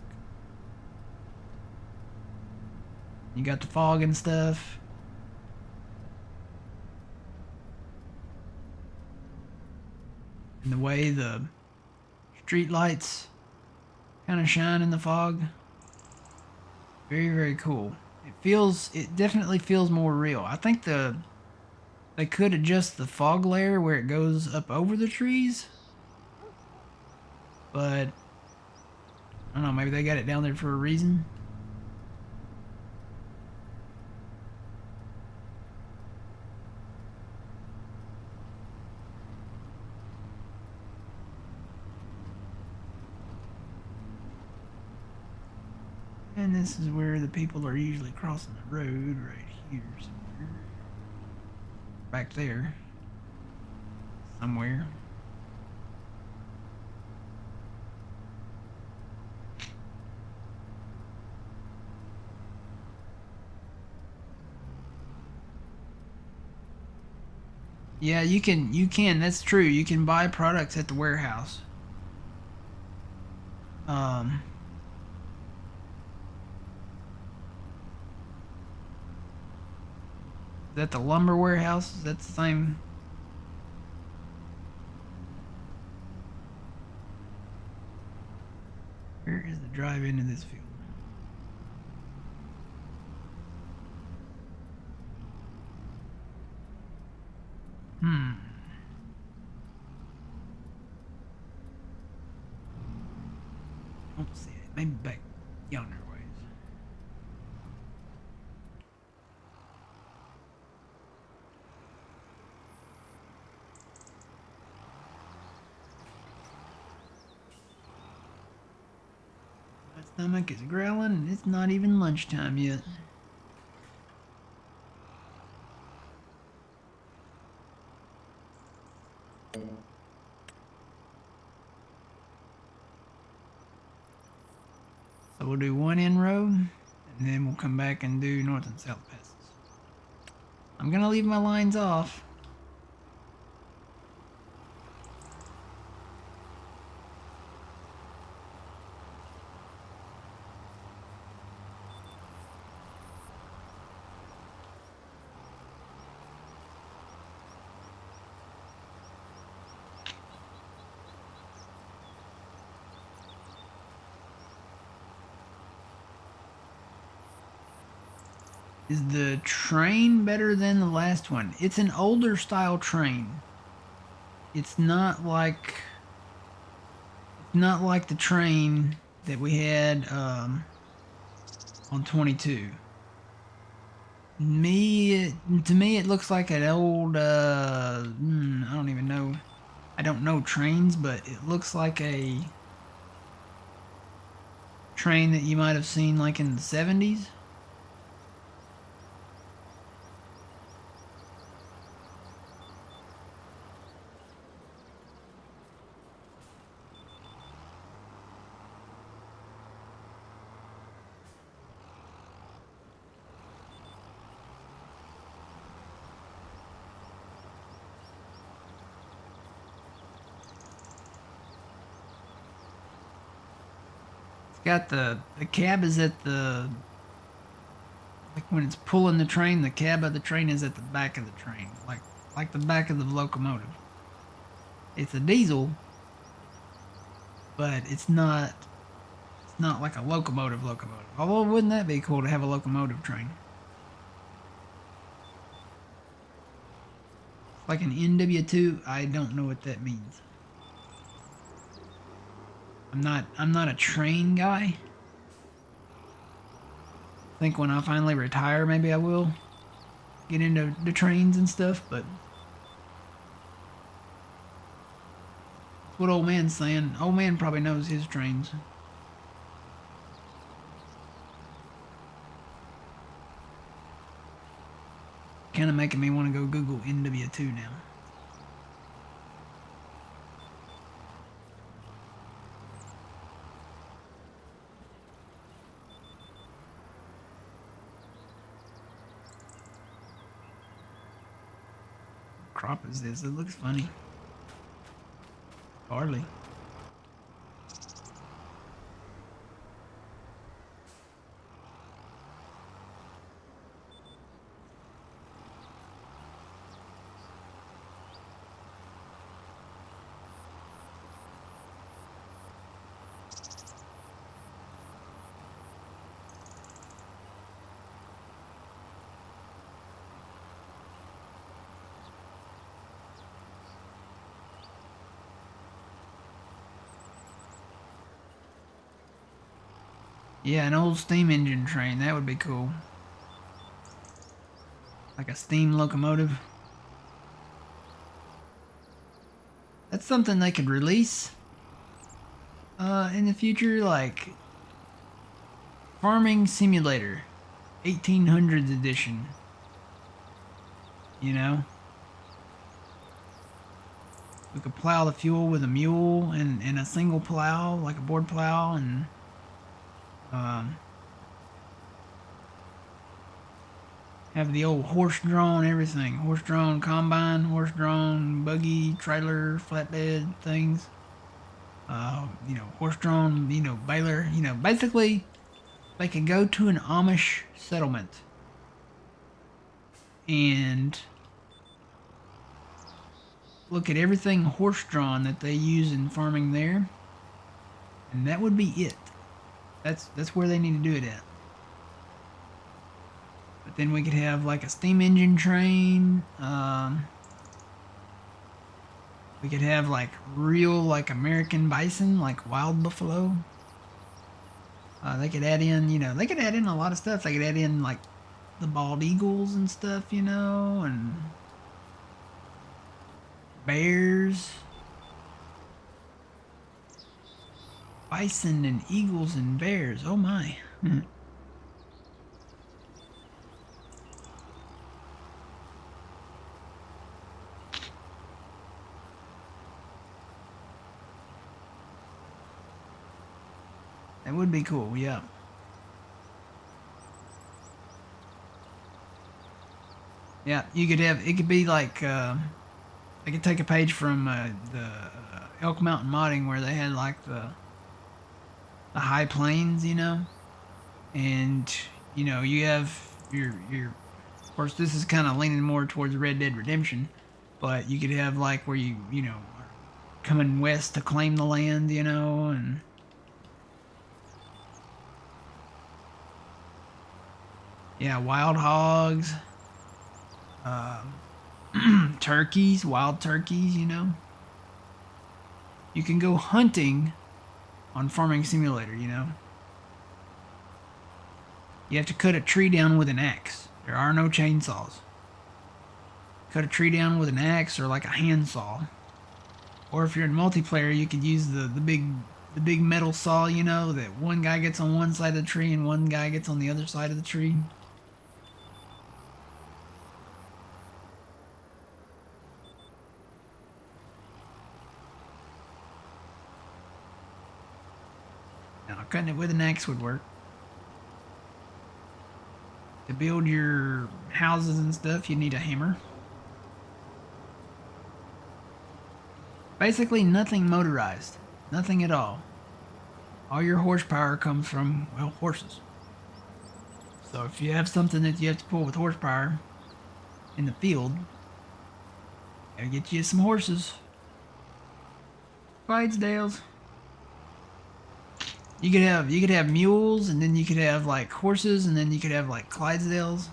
You got the fog and stuff. And the way the street lights kind of shine in the fog. Very, very cool. It definitely feels more real. I think they could adjust the fog layer where it goes up over the trees. But I don't know, maybe they got it down there for a reason. And this is where the people are usually crossing the road, right here somewhere. Back there. Somewhere. Yeah, you can, that's true. You can buy products at the warehouse. Is that the lumber warehouse? Is that the same? Where is the drive into this field? I don't see it. Maybe back yonder ways. My stomach is growling and it's not even lunchtime yet. So we'll do one in road, and then we'll come back and do north and south passes. I'm gonna leave my lines off. Is the train better than the last one? It's an older style train. It's not like the train that we had on 22. To me it looks like an old I don't even know. I don't know trains, but it looks like a train that you might have seen like in the 70s. Got the cab is at the, like when it's pulling the train, the cab of the train is at the back of the train, like the back of the locomotive. It's a diesel, but it's not like a locomotive. Although wouldn't that be cool to have a locomotive train? Like an NW2, I don't know what that means. I'm not a train guy. I think when I finally retire, maybe I will get into the trains and stuff, but that's what old man's saying. Old man probably knows his trains. Kind of making me want to go Google NW2 now. What crop is this? It looks funny. Hardly. Yeah, an old steam engine train. That would be cool. Like a steam locomotive. That's something they could release in the future, like Farming Simulator 1800s edition. You know? We could plow the fuel with a mule and a single plow, like a board plow, and um, have the old horse-drawn everything. Horse-drawn combine, horse-drawn buggy, trailer, flatbed things. Horse-drawn, baler. Basically, they could go to an Amish settlement and look at everything horse-drawn that they use in farming there, and that would be it. That's where they need to do it at. But then we could have like a steam engine train. We could have like real like American bison, like wild buffalo. They could add in, they could add in a lot of stuff. They could add in like the bald eagles and stuff, and bears, bison and eagles and bears. Oh my. That would be cool, yeah. Yeah, you could have, it could be like, I could take a page from the Elk Mountain modding where they had like the high plains, and, you have of course, this is kind of leaning more towards Red Dead Redemption, but you could have like where are coming west to claim the land, and yeah, wild hogs, turkeys, wild turkeys, You can go hunting on Farming Simulator, You have to cut a tree down with an axe. There are no chainsaws. Cut a tree down with an axe or like a handsaw. Or if you're in multiplayer, you could use the big metal saw, that one guy gets on one side of the tree and one guy gets on the other side of the tree. Now, cutting it with an axe would work. To build your houses and stuff, you need a hammer. Basically, nothing motorized. Nothing at all. All your horsepower comes from, well, horses. So if you have something that you have to pull with horsepower in the field, gotta get you some horses. Clydesdales. You could have mules, and then you could have like horses, and then you could have like Clydesdales.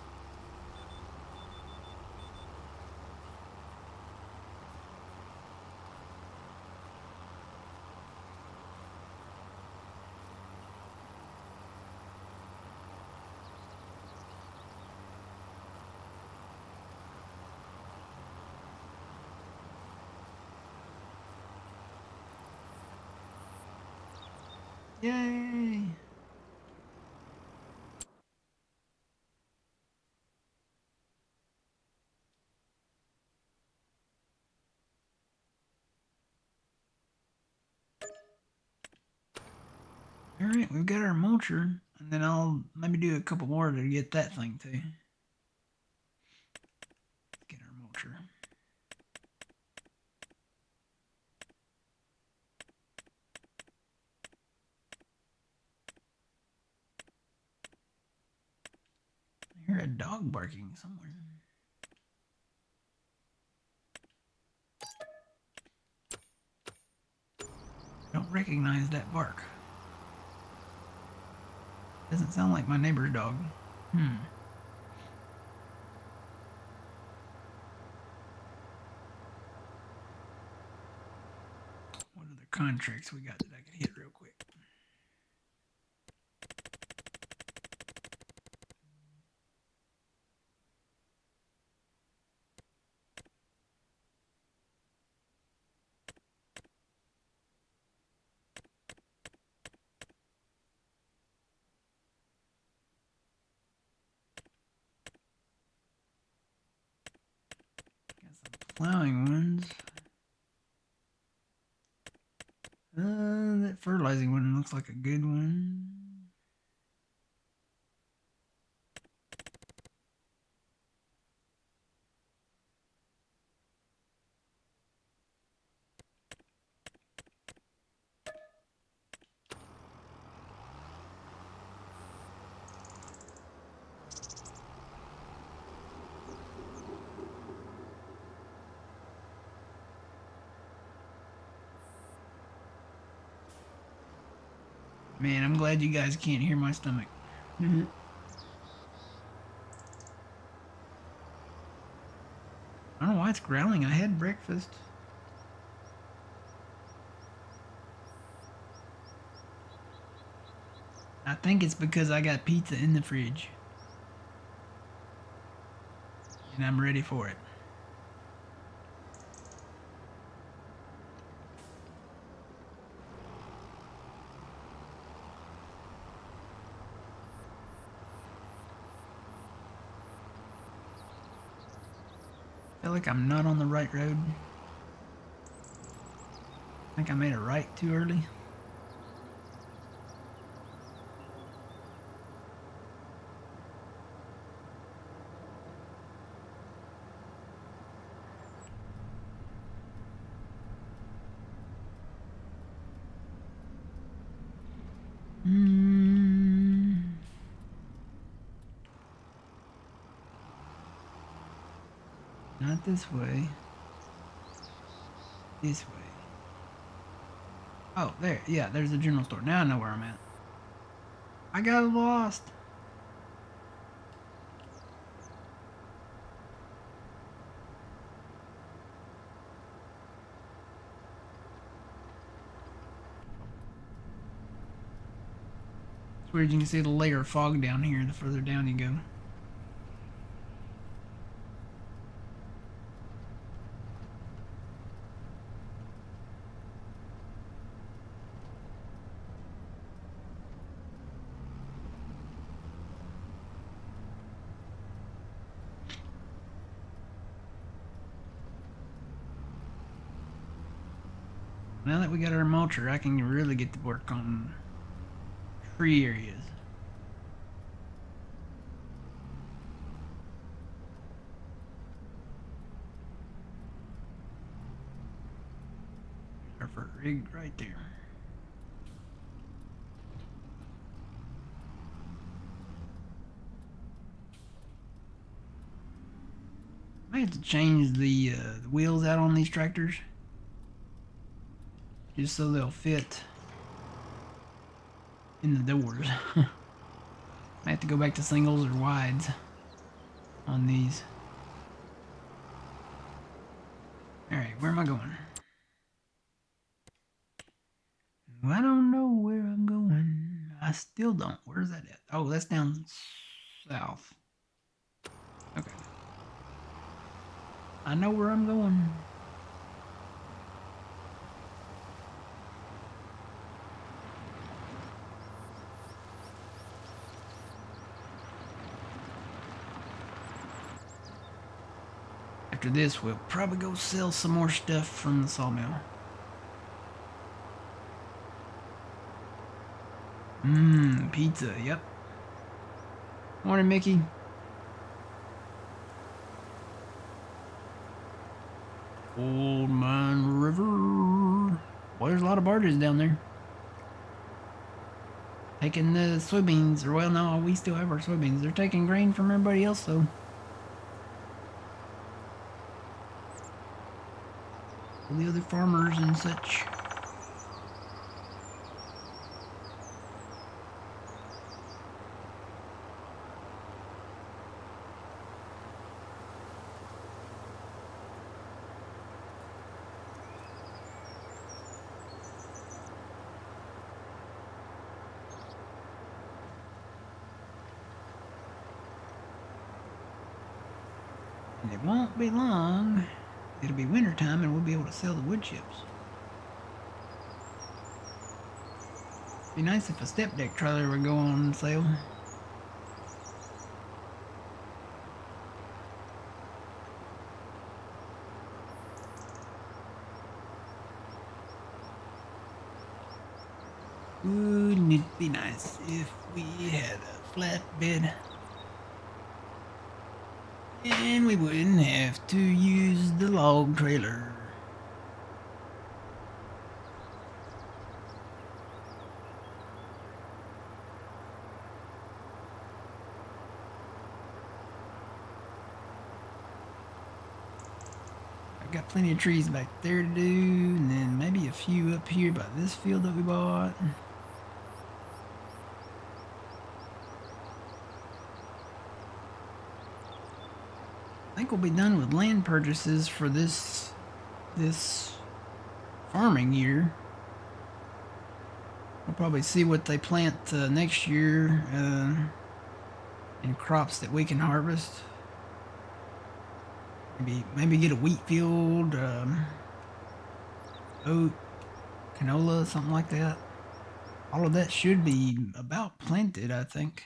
Yay! Alright, we've got our mulcher, and then I'll maybe do a couple more to get that thing too. Let's get our mulcher. I hear a dog barking somewhere. I don't recognize that bark. Doesn't sound like my neighbor's dog. What other contracts we got that I could hit real quick? Got some plowing ones. That fertilizing one looks like a good one. Man, I'm glad you guys can't hear my stomach. I don't know why it's growling. I had breakfast. I think it's because I got pizza in the fridge. And I'm ready for it. I feel like I'm not on the right road. I think I made a right too early. Not this way. This way. Oh, there. Yeah, there's the general store. Now I know where I'm at. I got lost. It's weird, you can see the layer of fog down here the further down you go. Now that we got our mulcher, I can really get to work on tree areas. Our first rig right there. I have to change the wheels out on these tractors just so they'll fit in the doors. I have to go back to singles or wides on these. Alright, where am I going? I don't know where I'm going. I still don't. Where's that at? Oh, that's down south. Okay. I know where I'm going. After this, we'll probably go sell some more stuff from the sawmill. Mmm, pizza, yep. Morning, Mickey. Old Mine River. Well, there's a lot of barges down there. Taking the soybeans, or well, no, we still have our soybeans. They're taking grain from everybody else, though. All the other farmers and such. And it won't be long. It'll be winter time and we'll be able to sell the wood chips. Be nice if a step deck trailer would go on sale. Wouldn't it be nice if we had a flatbed? And we wouldn't have to use the log trailer. I've got plenty of trees back there to do, and then maybe a few up here by this field that we bought. I think we'll be done with land purchases for this farming year. We'll probably see what they plant next year in crops that we can harvest. Maybe get a wheat field, oat, canola, something like that. All of that should be about planted, I think.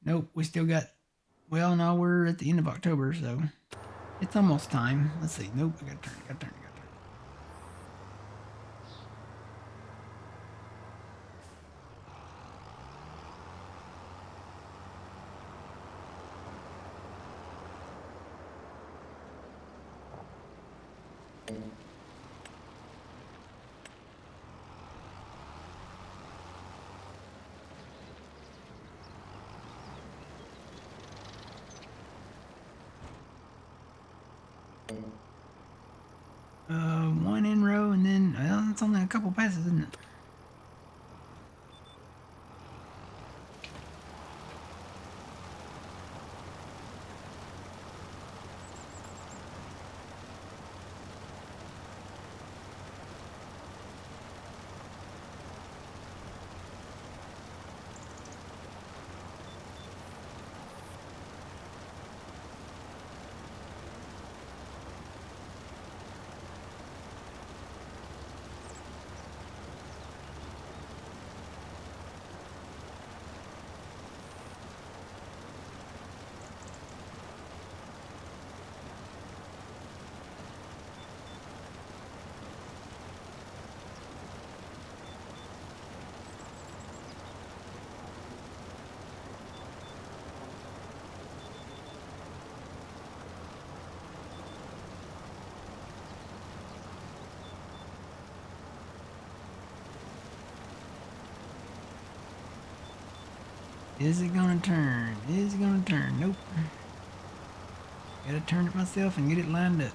Nope, we still got. Well, no, we're at the end of October, so it's almost time. Let's see. Nope, I gotta turn. One in row, and then it's only a couple passes, isn't it? Is it gonna turn? Is it gonna turn? Nope. Gotta turn it myself and get it lined up.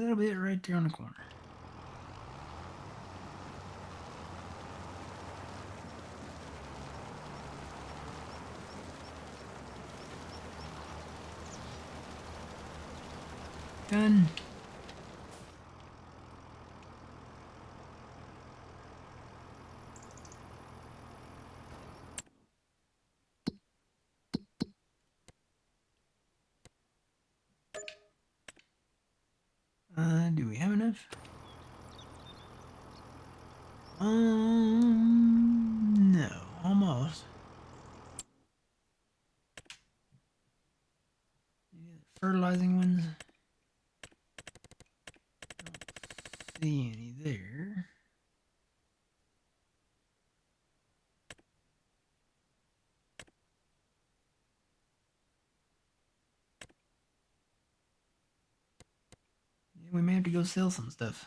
little bit right there on the corner. Done. Do we have enough? No, almost. Fertilizing ones. Don't see any there. Yeah, we may have to go sell some stuff.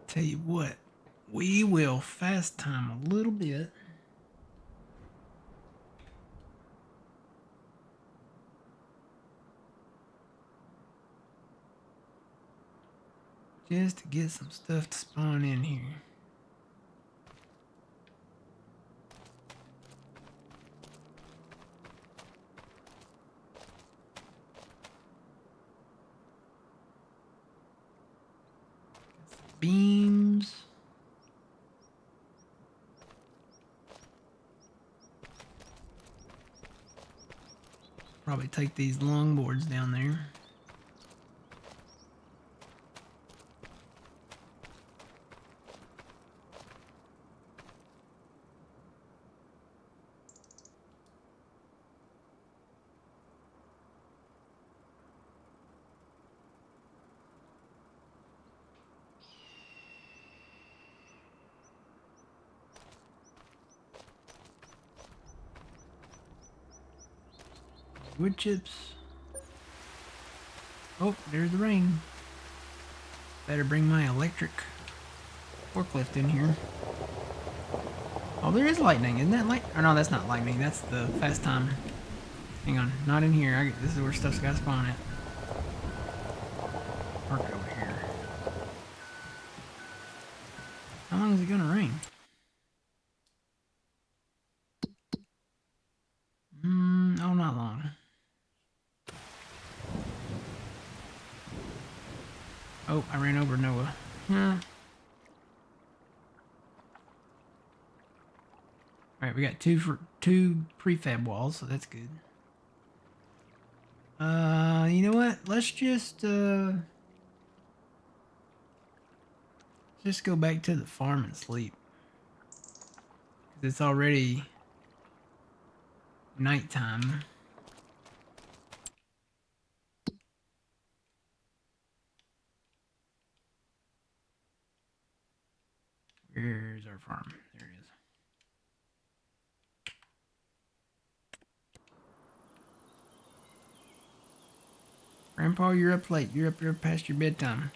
Tell you what, we will fast time a little bit. Just to get some stuff to spawn in here. Got some beams. Probably take these longboards down there. Wood chips. Oh, there's the rain. Better bring my electric forklift in here. Oh, there is lightning. Isn't that light? Or no, that's not lightning. That's the fast time. Hang on. Not in here. This is where stuff's got to spawn at. Park it over here. is it gonna rain? Oh, not long. Oh, I ran over Noah. Alright, we got two prefab walls, so that's good. You know what? Let's just go back to the farm and sleep. 'Cause it's already nighttime. Where's our farm? There it is. Grandpa, you're up late. You're up here past your bedtime.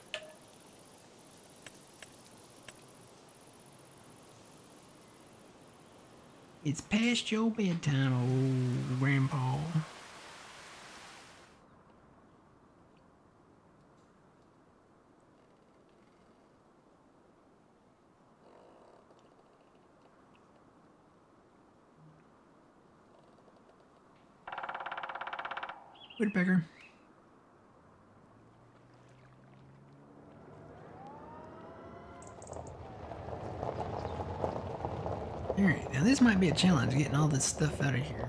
It's past your bedtime, old Grandpa. Woodpecker. Alright, now this might be a challenge getting all this stuff out of here.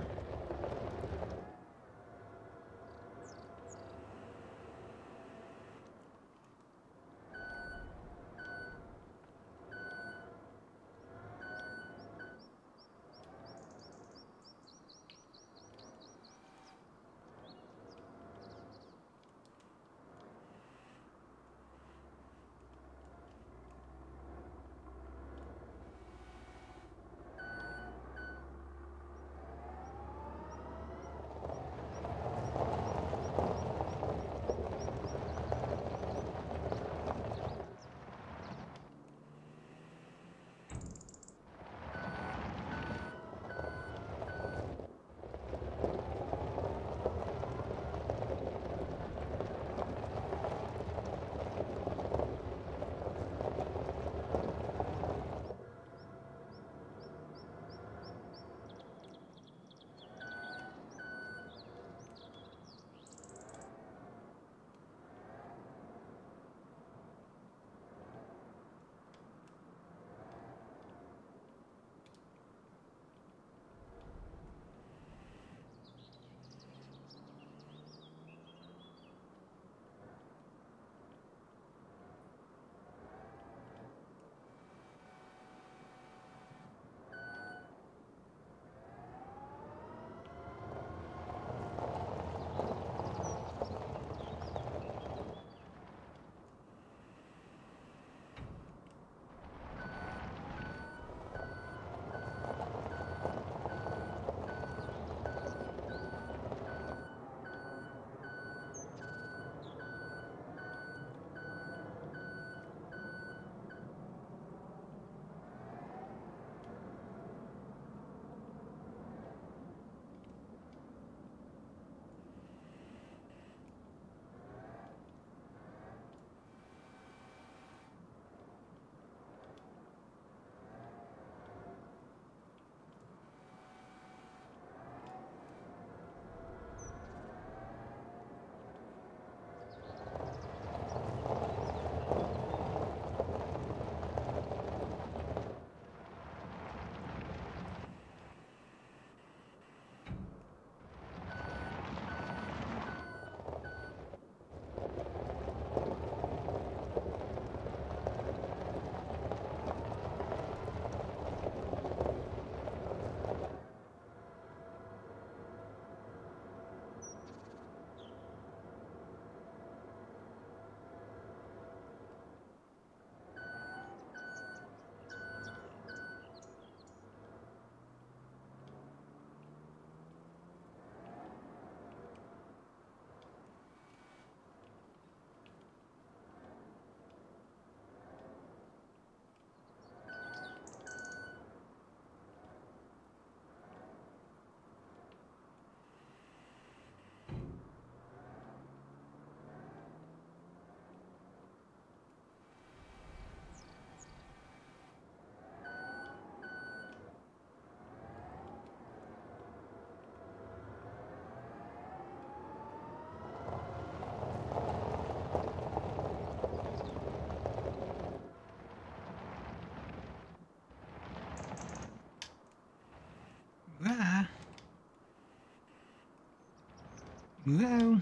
Whoa.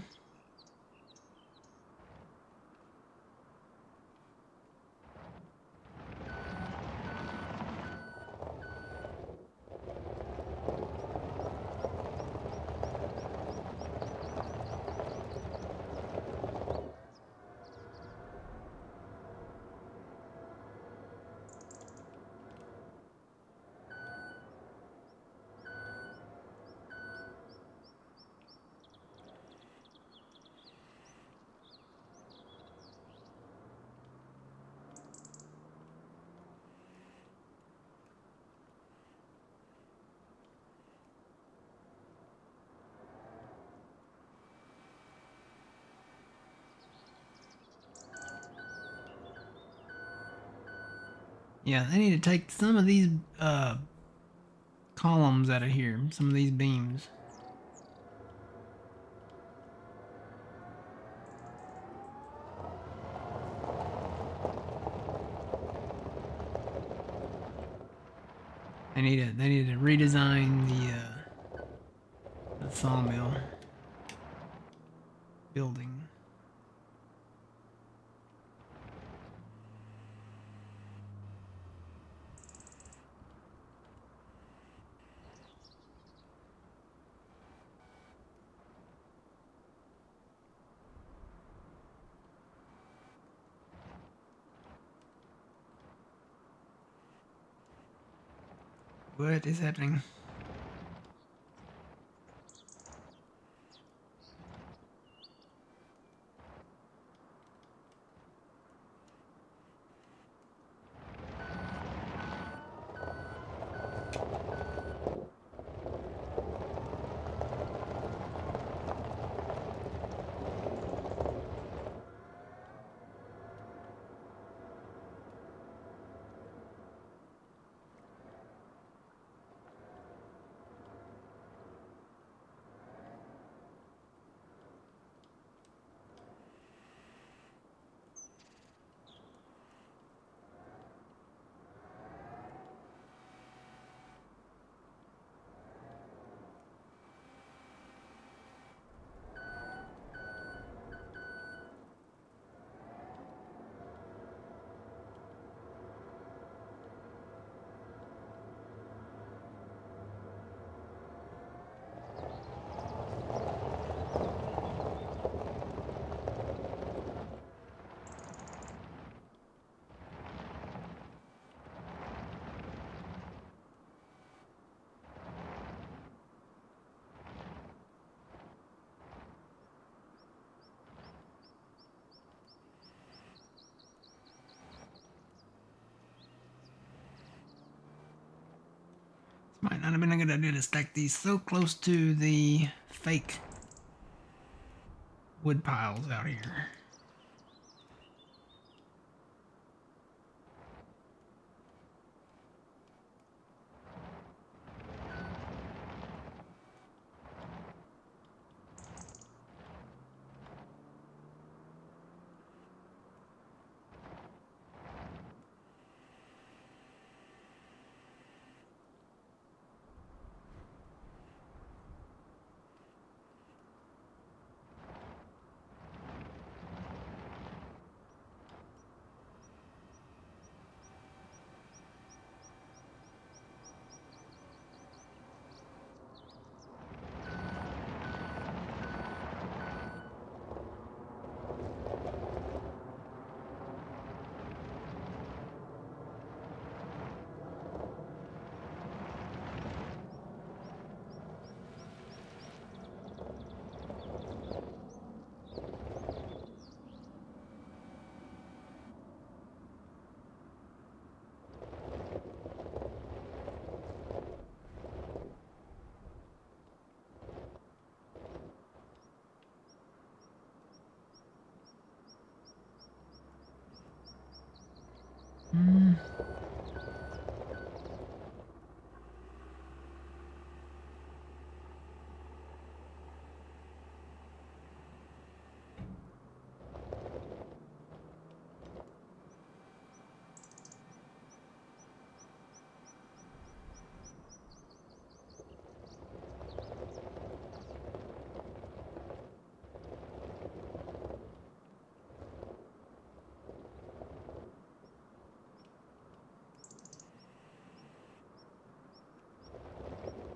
Yeah, they need to take some of these columns out of here, some of these beams. They need to redesign the sawmill building. What is happening? Might not have been a good idea to stack these so close to the fake wood piles out here.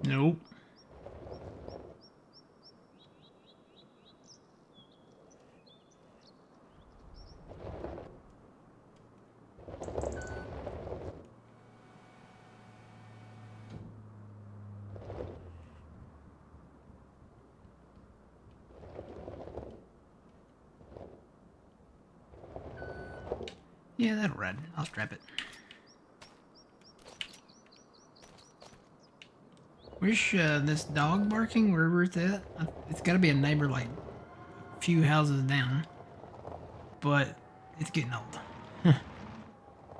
Nope. Yeah, that'll ride. I'll strap it. Where's this dog barking? Wherever it's at? It's got to be a neighbor like a few houses down. But it's getting old.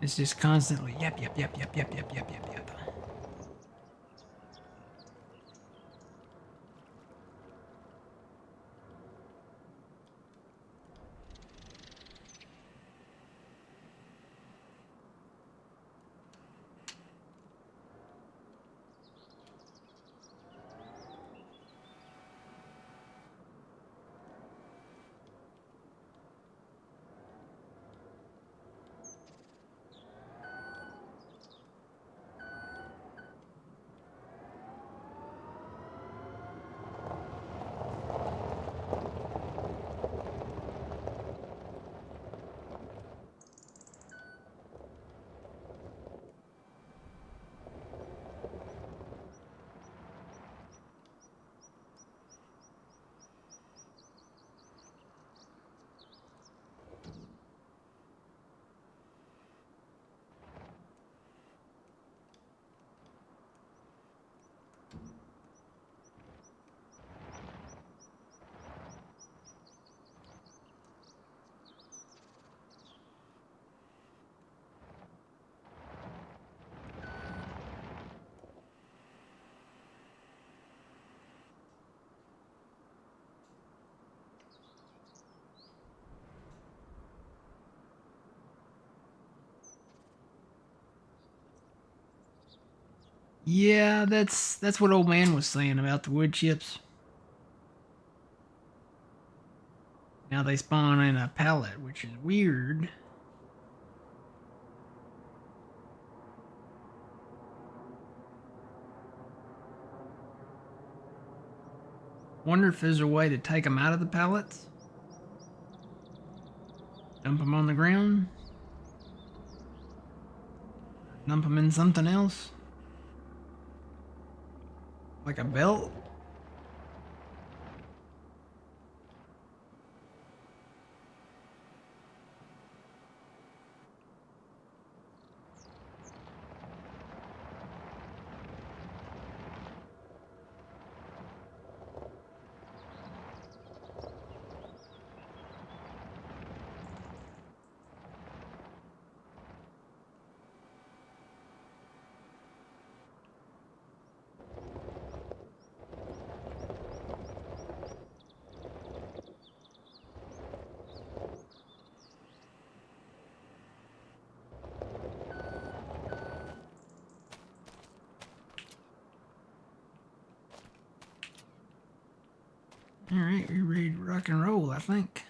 It's just constantly yap, yap, yap, yap, yap, yap, yap, yap, yap. Yeah, that's what old man was saying about the wood chips. Now they spawn in a pallet, which is weird. Wonder if there's a way to take them out of the pallets? Dump them on the ground? Dump them in something else? Like a belt? Alright, we're ready to rock and roll, I think.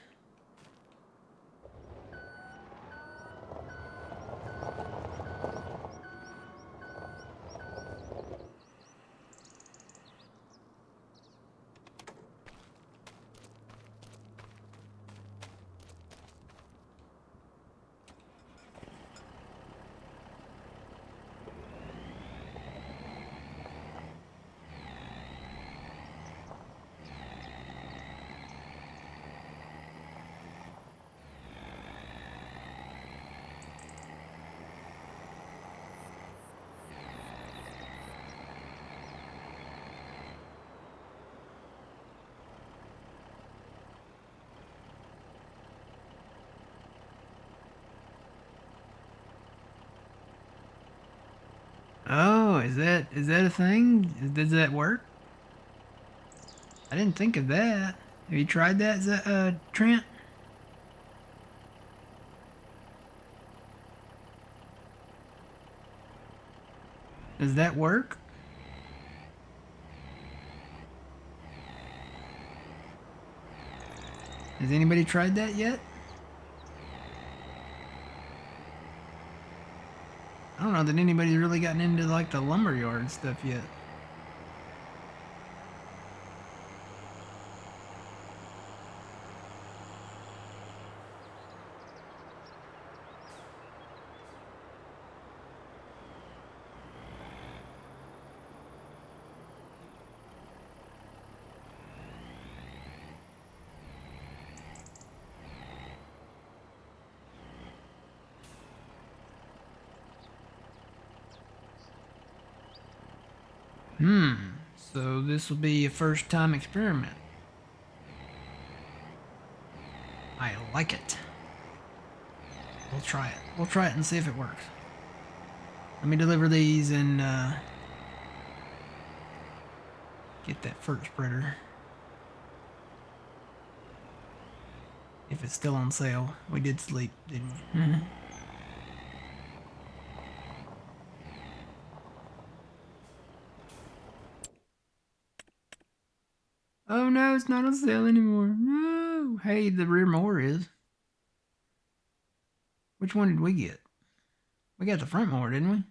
Oh, is that a thing? Does that work? I didn't think of that. Have you tried that, Trent? Does that work? Has anybody tried that yet? I don't know that anybody's really gotten into like the lumberyard stuff yet. So this will be a first time experiment. I like it. We'll try it. We'll try it and see if it works. Let me deliver these and get that first spreader. If it's still on sale. We did sleep, didn't we? Oh no, it's not on sale anymore. No. Hey, the rear mower is. Which one did we get? We got the front mower, didn't we?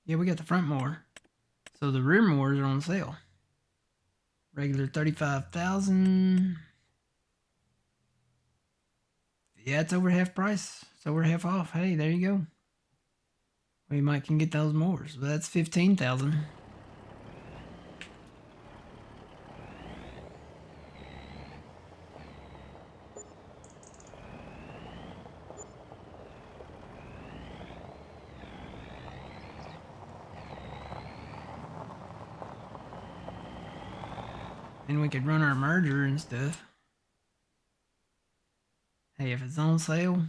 Yeah, we got the front mower. So the rear mowers are on sale. Regular 35,000. Yeah, it's over half price. It's over half off. Hey, there you go. We might can get those mowers. But that's 15,000. Then we could run our merger and stuff. Hey, if it's on sale.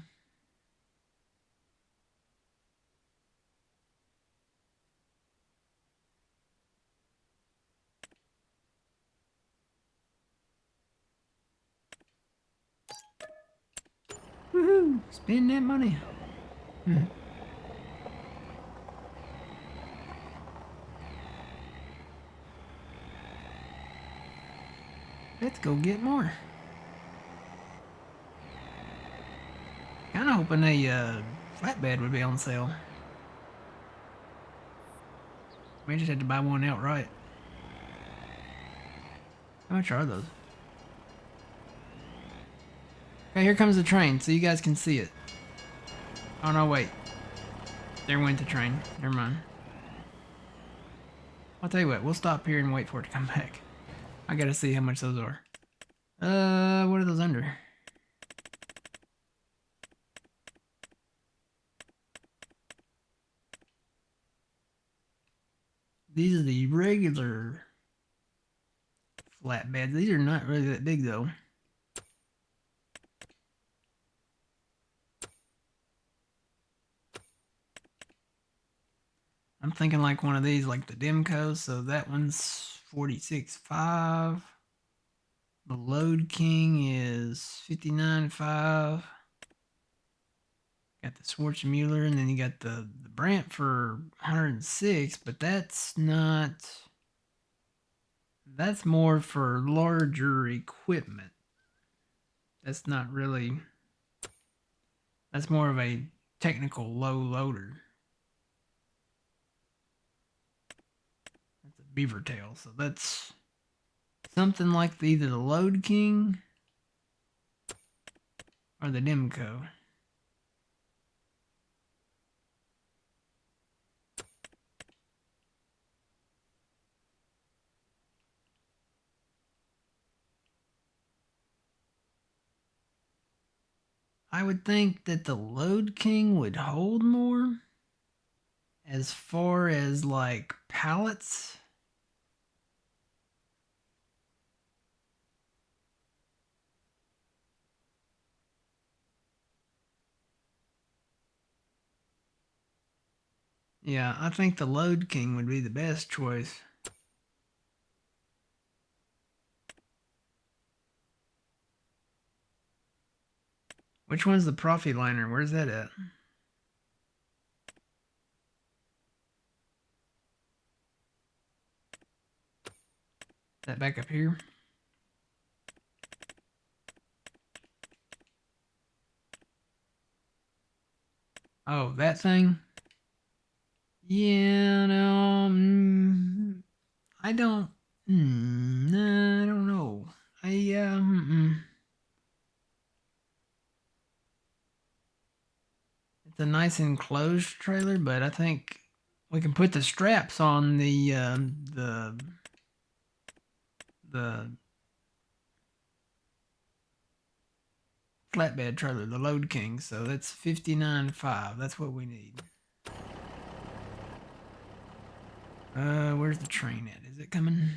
Woohoo! Spend that money. Let's go get more. Kinda hoping a flatbed would be on sale. We just had to buy one outright. How much are those? Okay, here comes the train, so you guys can see it. Oh no, wait. There went the train. Never mind. I'll tell you what, we'll stop here and wait for it to come back. I gotta see how much those are. What are those under? These are the regular flatbeds. These are not really that big though. I'm thinking like one of these, like the Demco. So that one's 46.5. The Load King is 59.5. Got the Schwarzmuller, and then you got the Brandt for 106, but that's not. That's more for larger equipment. That's not really. That's more of a technical low loader. That's a beaver tail, so that's something like either the Load King or the Demco. I would think that the Load King would hold more as far as like pallets. Yeah, I think the Load King would be the best choice. Which one's the Profi liner? Where's that at? That back up here? Oh, that thing? Yeah, no, I don't, nah, I don't know. It's a nice enclosed trailer, but I think We can put the straps on the flatbed trailer, the Load King. So that's 59.5. That's what we need. Where's the train at? Is it coming?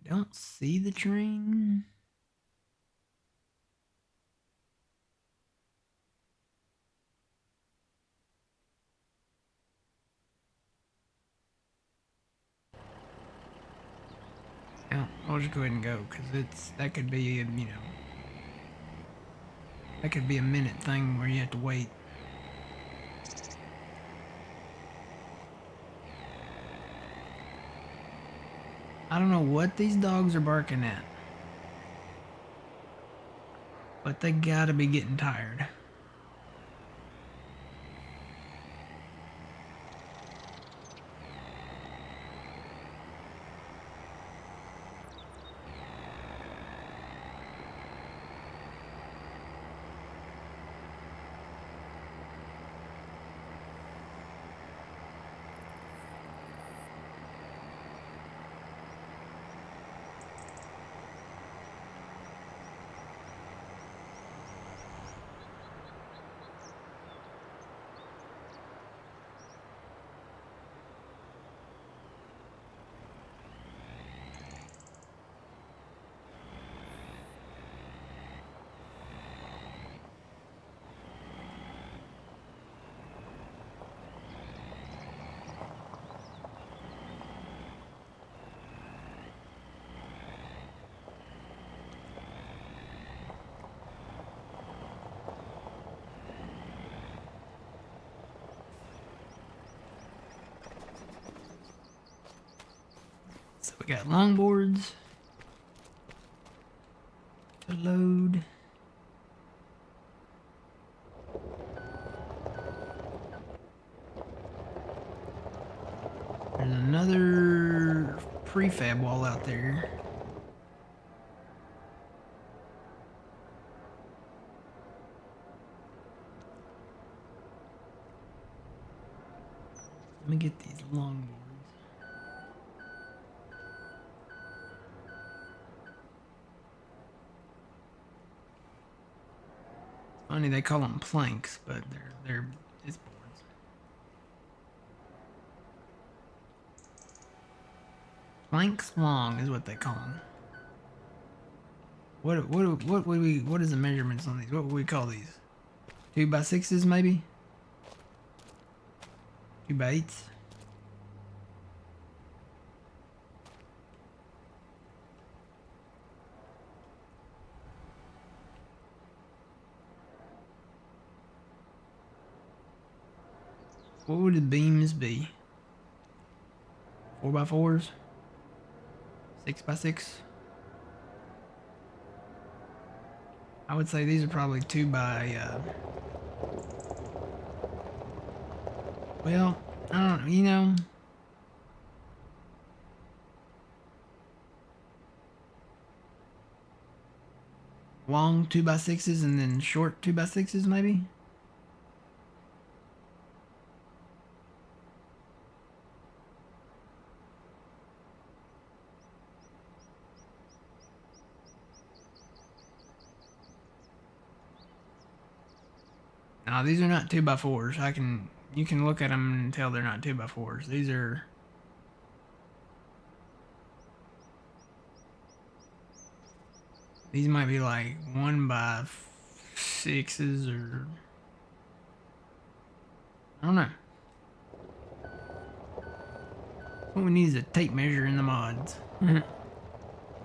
I don't see the train. Yeah, I'll just go ahead and go because that could be that could be a minute thing where you have to wait. I don't know what these dogs are barking at, but they gotta be getting tired. So we got longboards to load. There's another prefab wall out there. Let me get these longboards. Funny they call them planks, but they're it's boards. Planks long is what they call them. What is the measurements on these? What would we call these? 2x6s maybe? 2x8s? What would the beams be? 4x4s? 6x6? I would say these are probably 2 by, well, I don't, long 2x6s and then short 2x6s maybe? No, these are not 2x4s. You can look at them and tell they're not 2x4s. These might be like 1x6s or, I don't know. What we need is a tape measure in the mods.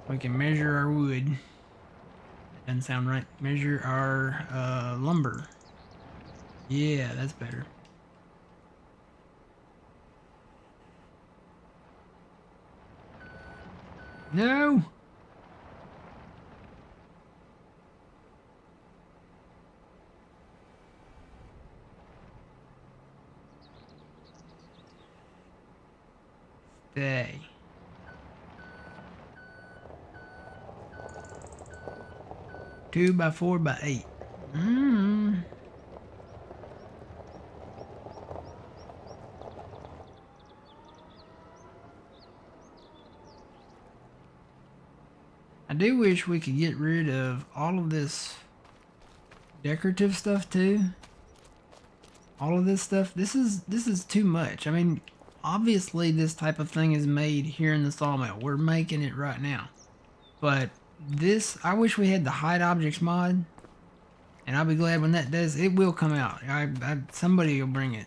We can measure our wood. That doesn't sound right. Measure our lumber. Yeah, that's better. No! day. Two by 4 by 8. I do wish we could get rid of all of this decorative stuff too. All of this stuff. This is too much. I mean, obviously this type of thing is made here in the sawmill. We're making it right now. But this, I wish we had the hide objects mod. And I'll be glad when that does. It will come out. Somebody will bring it.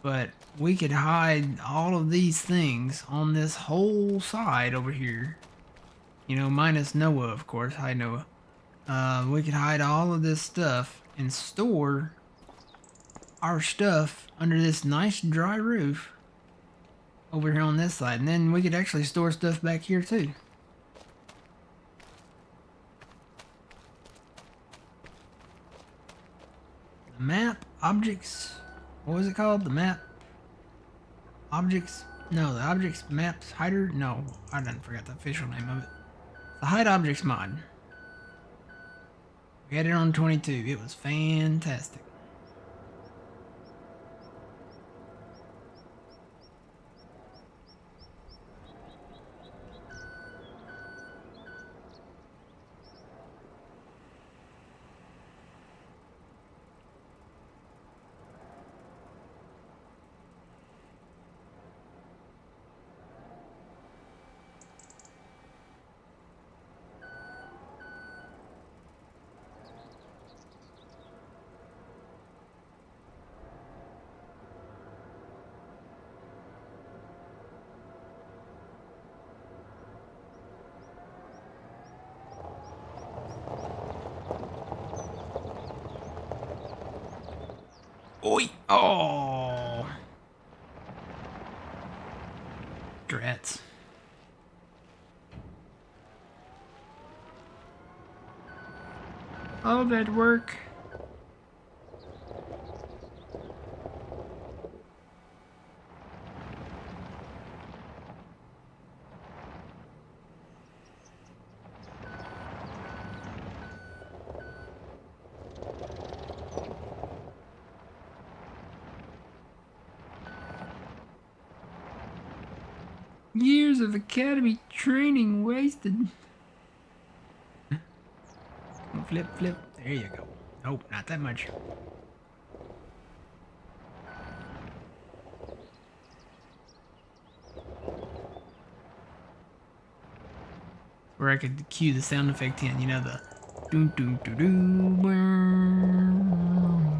But we could hide all of these things on this whole side over here. You know, minus Noah, of course. Hi, Noah. We could hide all of this stuff and store our stuff under this nice dry roof over here on this side. And then we could actually store stuff back here too. The map, objects, what was it called? The map, objects, no, the objects, maps, hider, no, I done forgot the official name of it. The hide objects mod. We had it on 22, it was fantastic. Oi! Oh! Drats. All that work. Years of academy training wasted. Flip, flip. There you go. Nope, not that much. Where I could cue the sound effect in, you know, the doom doom doo doo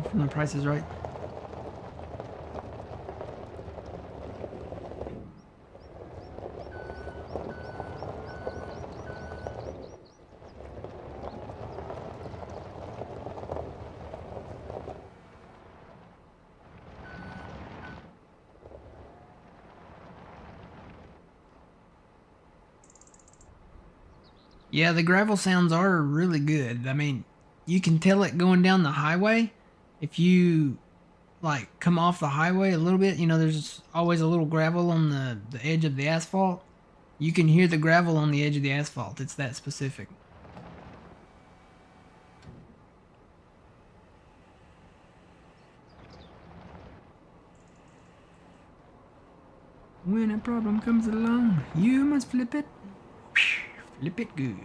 from The Price is Right. Yeah, the gravel sounds are really good. I mean, you can tell it going down the highway. If you like come off the highway a little bit, you know, there's always a little gravel on the edge of the asphalt. You can hear the gravel on the edge of the asphalt. It's that specific. When a problem comes along, you must flip it. Flip it good.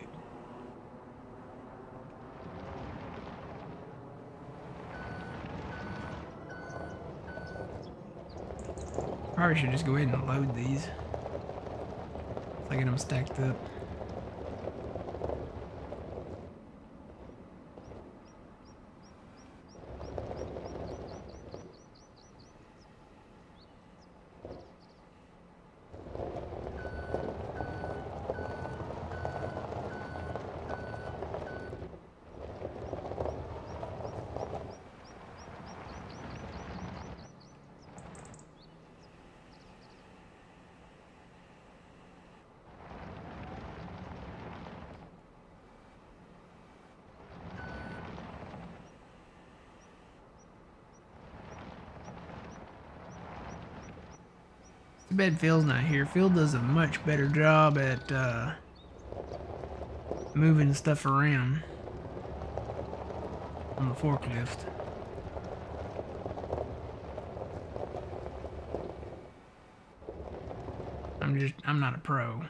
Probably should just go ahead and load these. If I get them stacked up. Too bad Phil's not here. Phil does a much better job at moving stuff around on the forklift. I'm not a pro.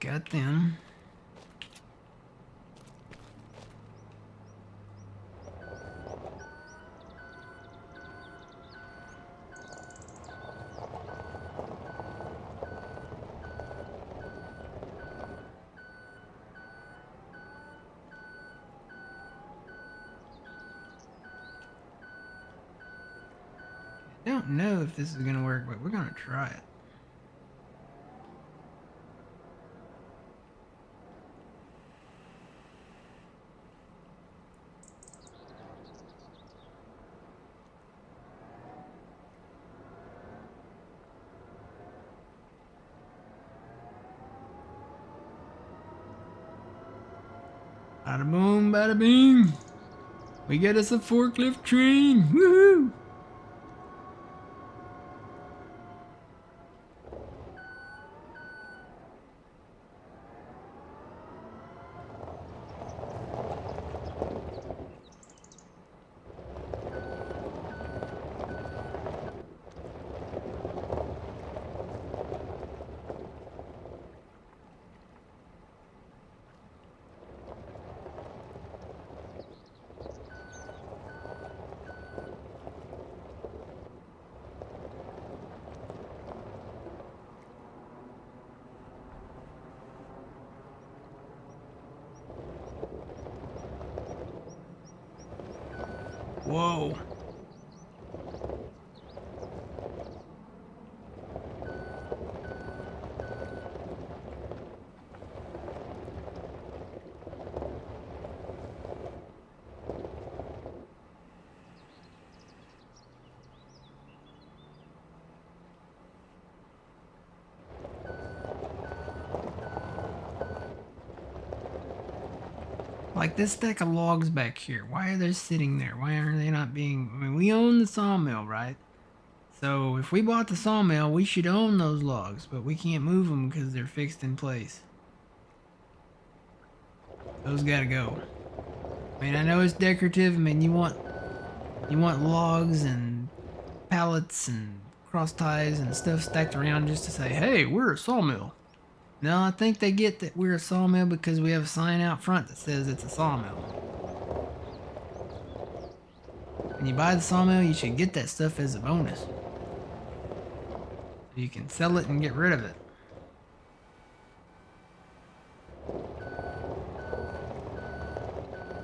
Got them. I don't know if this is gonna work, but we're gonna try it. Bada boom, bada bing. We get us a forklift train. Woohoo! Whoa. Like this stack of logs back here, why are they sitting there? Why are they not being... I mean, we own the sawmill, right? So if we bought the sawmill, we should own those logs, but we can't move them because they're fixed in place. Those gotta go. I mean, I know it's decorative. I mean, you want logs and pallets and cross ties and stuff stacked around just to say, hey, we're a sawmill. No, I think they get that we're a sawmill because we have a sign out front that says it's a sawmill. When you buy the sawmill, you should get that stuff as a bonus. So you can sell it and get rid of it.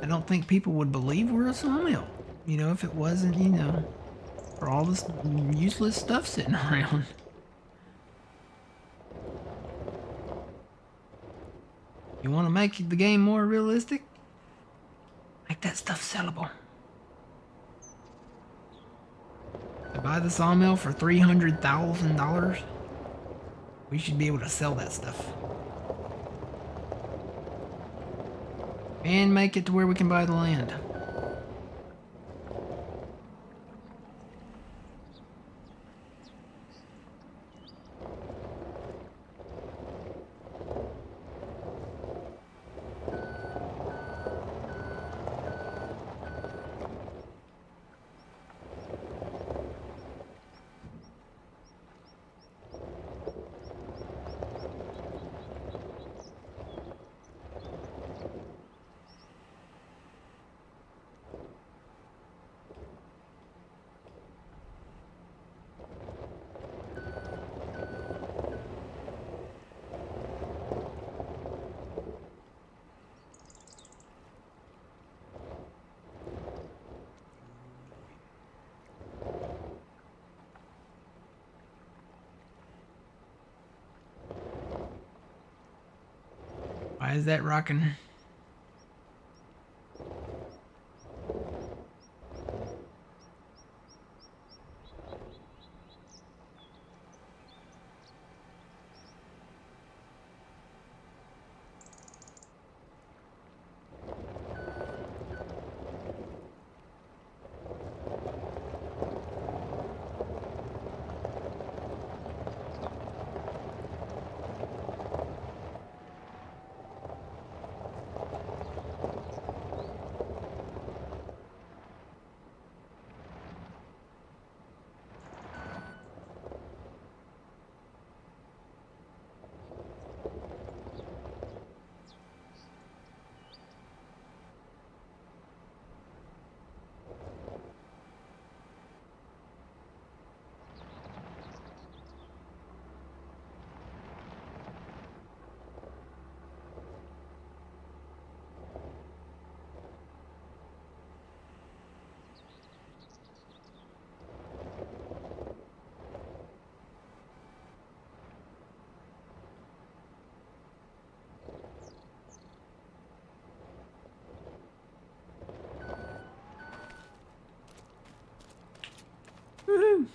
I don't think people would believe we're a sawmill. You know, if it wasn't, you know, for all this useless stuff sitting around. You want to make the game more realistic? Make that stuff sellable. To buy the sawmill for $300,000, we should be able to sell that stuff. And make it to where we can buy the land. Why is that rocking? Woohoo!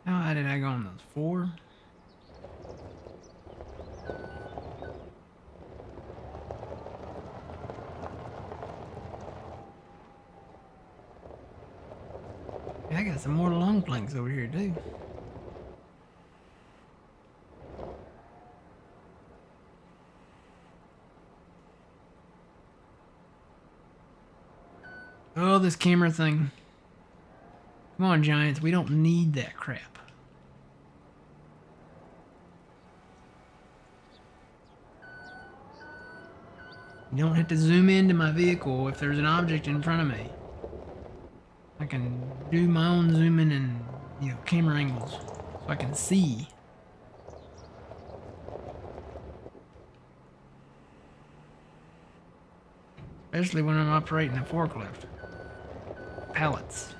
How did I go on those? 4? Yeah, I got some more lung planks over here too. Oh, this camera thing. Come on, Giants. We don't need that crap. You don't have to zoom into my vehicle if there's an object in front of me. I can do my own zooming and, you know, camera angles so I can see. Especially when I'm operating a forklift. Pallets.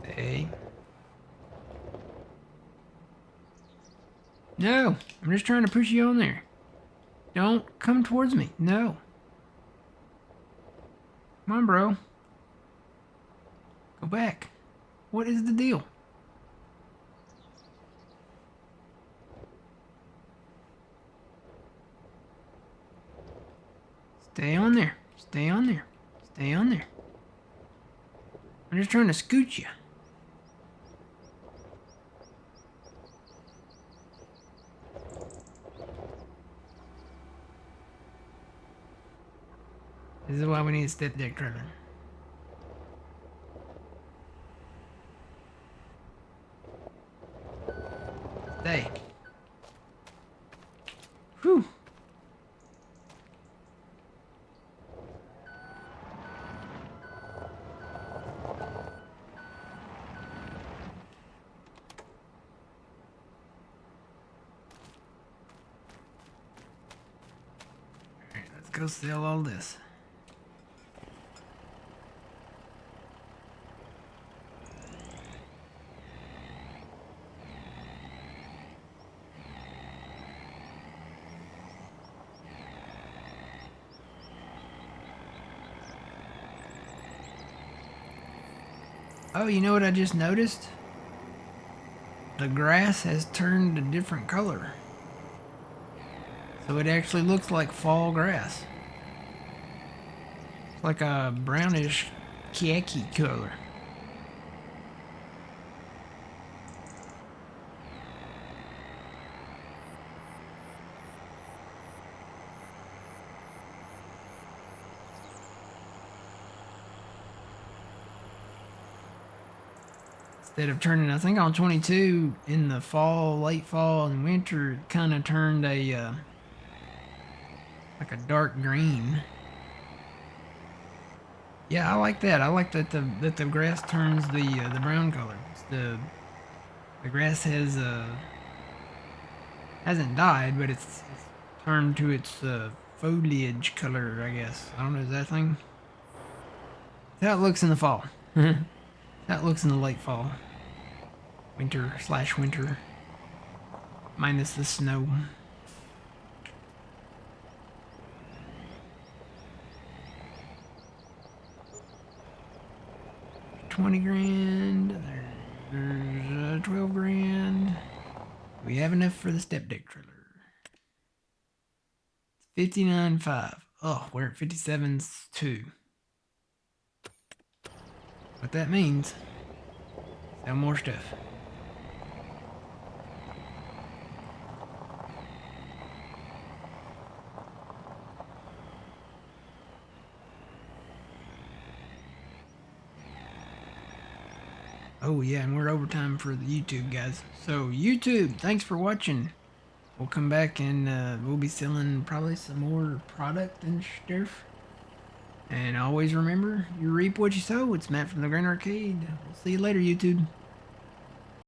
Hey. No, I'm just trying to push you on there. Don't come towards me. No. Come on, bro. Go back. What is the deal? Stay on there. Stay on there. Stay on there. I'm just trying to scoot you. This is why we need step deck driving. Stay. Whew. Alright, let's go sell all this. Oh, you know what I just noticed? The grass has turned a different color. So it actually looks like fall grass. It's like a brownish khaki color. Instead of turning, I think on 22 in the fall, late fall and winter, it kind of turned a like a dark green. Yeah, I like that. I like that the grass turns the brown color. The grass has hasn't died, but it's turned to its foliage color, I guess. I don't know, is that thing? That's how it looks in the fall. That looks in the late fall. Winter/winter. Minus the snow. 20 grand. There's 12 grand. We have enough for the step deck trailer. 59.5. Oh, we're at 57.2. What that means, sell more stuff. Oh yeah, and we're overtime for the YouTube guys. So YouTube, thanks for watching. We'll come back and we'll be selling probably some more product and stuff. And always remember, you reap what you sow. It's Matt from the Grand Arcade. We'll see you later, YouTube.